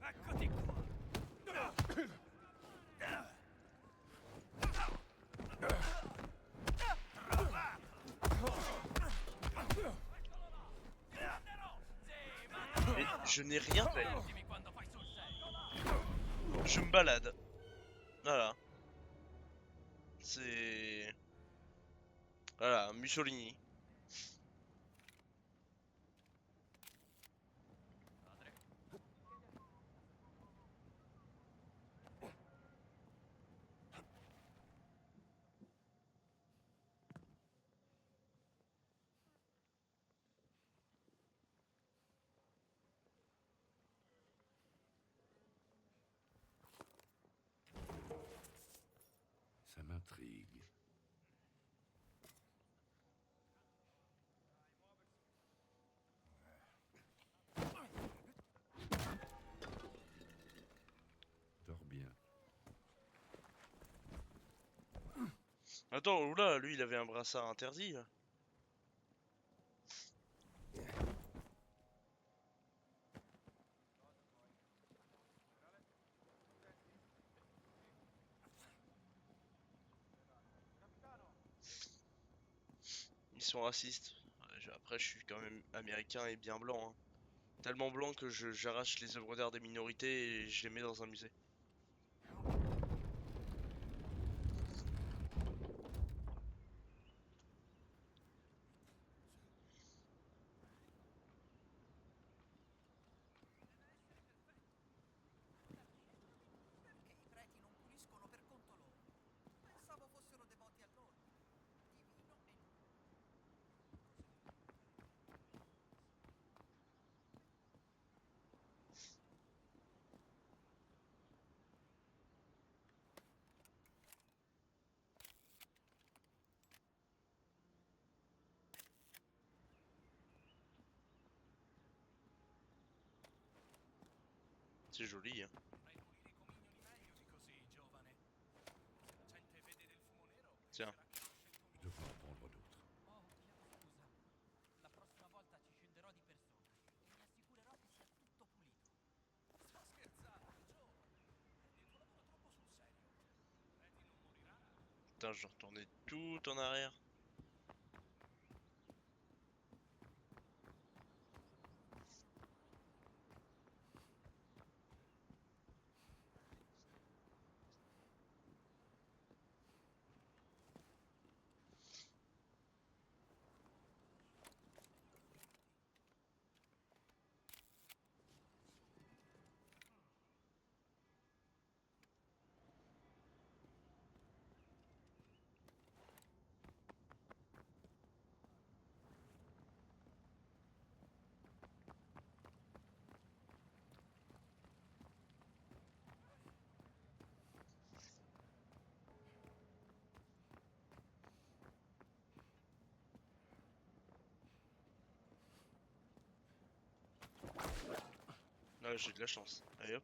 Eccoti qua! Mais je n'ai rien fait. Je me balade. Voilà. C'est... Voilà, Mussolini. Ça m'intrigue. Dors bien. Attends, oula, lui il avait un brassard interdit là. Ils sont racistes. Ouais, après, je suis quand même américain et bien blanc, hein. Tellement blanc que j'arrache les œuvres d'art des minorités et je les mets dans un musée. Perché i preti non puliscono per conto loro? Pensavo fossero devoti a loro. Divino e C'est joli, hein. Tiens. Je devrais en prendre d'autres. Oh, chiedo scusa. La prossima volta ci scenderò di persona e mi assicurerò che sia tutto pulito. Sto scherzando, giovane. Il tuo lavoro troppo sul serio. Preti non morirà. Putain, je retournais tout en arrière. Ah, j'ai de la chance. Allez hop.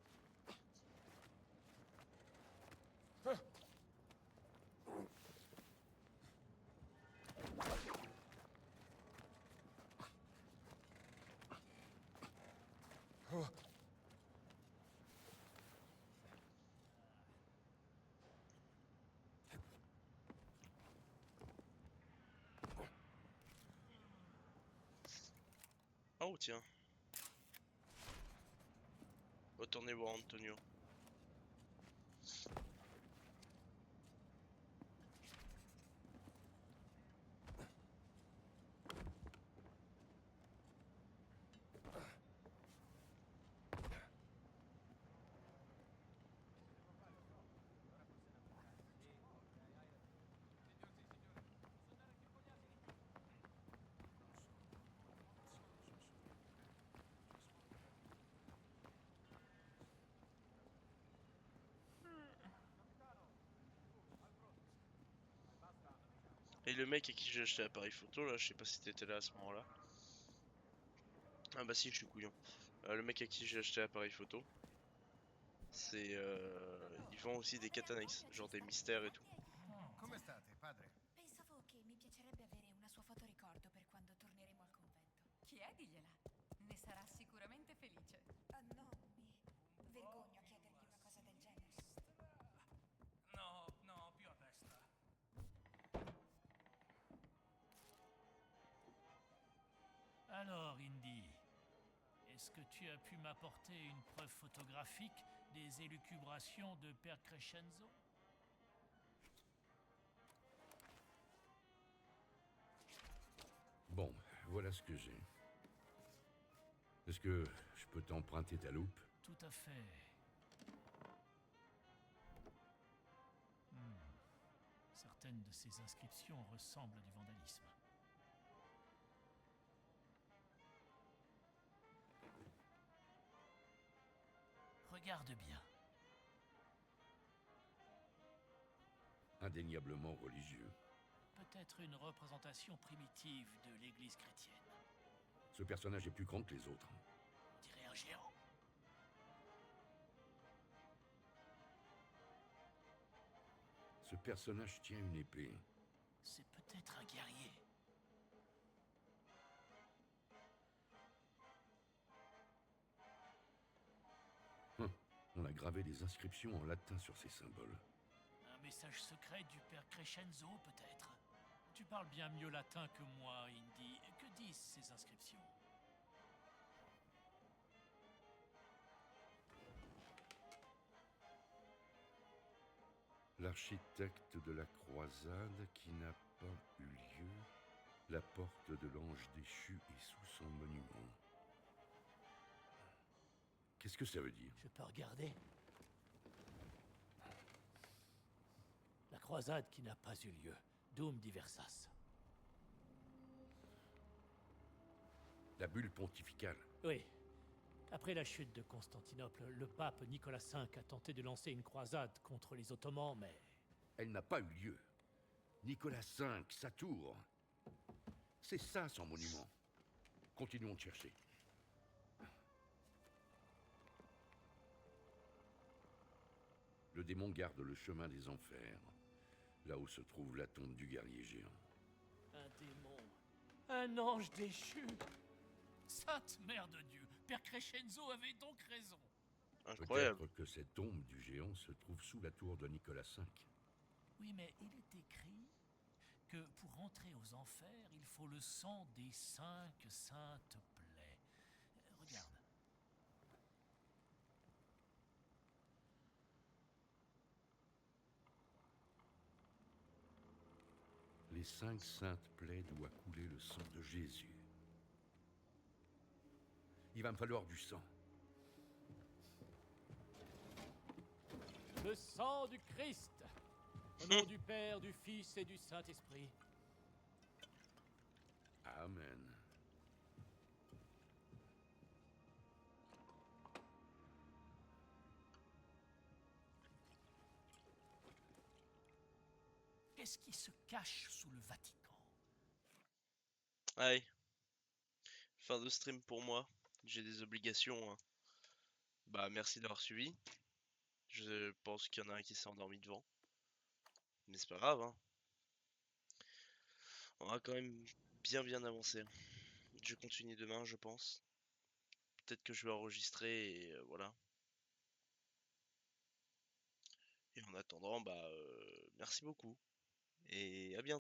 Oh tiens. Retournez voir Antonio. Et le mec à qui j'ai acheté l'appareil photo là, je sais pas si t'étais là à ce moment-là. Ah bah si, je suis couillon. Le mec à qui j'ai acheté l'appareil photo, c'est ils font aussi des quêtes annexes, genre des mystères et tout. Come state, padre? Pensavo che mi piacerebbe avere una sua foto ricordo per quando torneremo al convento. Chiedigliela. Ne sarà sicuramente felice. Ah no, mi vergogno a chiedergli una cosa del genere. No, no, più a destra. Alors, Indy, est-ce que tu as pu m'apporter une preuve photographique des élucubrations de Père Crescenzo? Bon, voilà ce que j'ai. Est-ce que je peux t'emprunter ta loupe? Tout à fait. Certaines de ces inscriptions ressemblent à du vandalisme. Regarde bien. Indéniablement religieux. Peut-être une représentation primitive de l'église chrétienne. Ce personnage est plus grand que les autres. On dirait un géant. Ce personnage tient une épée. C'est peut-être un guerrier. On a gravé des inscriptions en latin sur ces symboles. Un message secret du Père Crescenzo, peut-être. Tu parles bien mieux latin que moi, Indy. Que disent ces inscriptions? L'architecte de la croisade qui n'a pas eu lieu. La porte de l'ange déchu est sous son monument. Qu'est-ce que ça veut dire? Je peux regarder. La croisade qui n'a pas eu lieu. Dum diversas. La bulle pontificale. Oui. Après la chute de Constantinople, le pape Nicolas V a tenté de lancer une croisade contre les Ottomans, mais... Elle n'a pas eu lieu. Nicolas V, sa tour. C'est ça son monument. Continuons de chercher. Le démon garde le chemin des enfers, là où se trouve la tombe du guerrier géant. Un démon. Un ange déchu. Sainte Mère de Dieu. Père Crescenzo avait donc raison. Incroyable. Peut-être que cette tombe du géant se trouve sous la tour de Nicolas V. Oui, mais il est écrit que pour entrer aux enfers, il faut le sang des 5 saintes plaies. Regarde. Les 5 saintes plaies doit couler le sang de Jésus. Il va me falloir du sang. Le sang du Christ. Au nom du Père, du Fils et du Saint-Esprit. Amen. Qu'est-ce qui se cache sous le Vatican? Allez. Fin de stream pour moi. J'ai des obligations. Hein. Bah merci d'avoir suivi. Je pense qu'il y en a un qui s'est endormi devant. Mais c'est pas grave. Hein. On va quand même bien avancé. Je continue demain, je pense. Peut-être que je vais enregistrer et voilà. Et en attendant, bah merci beaucoup. Et à bientôt.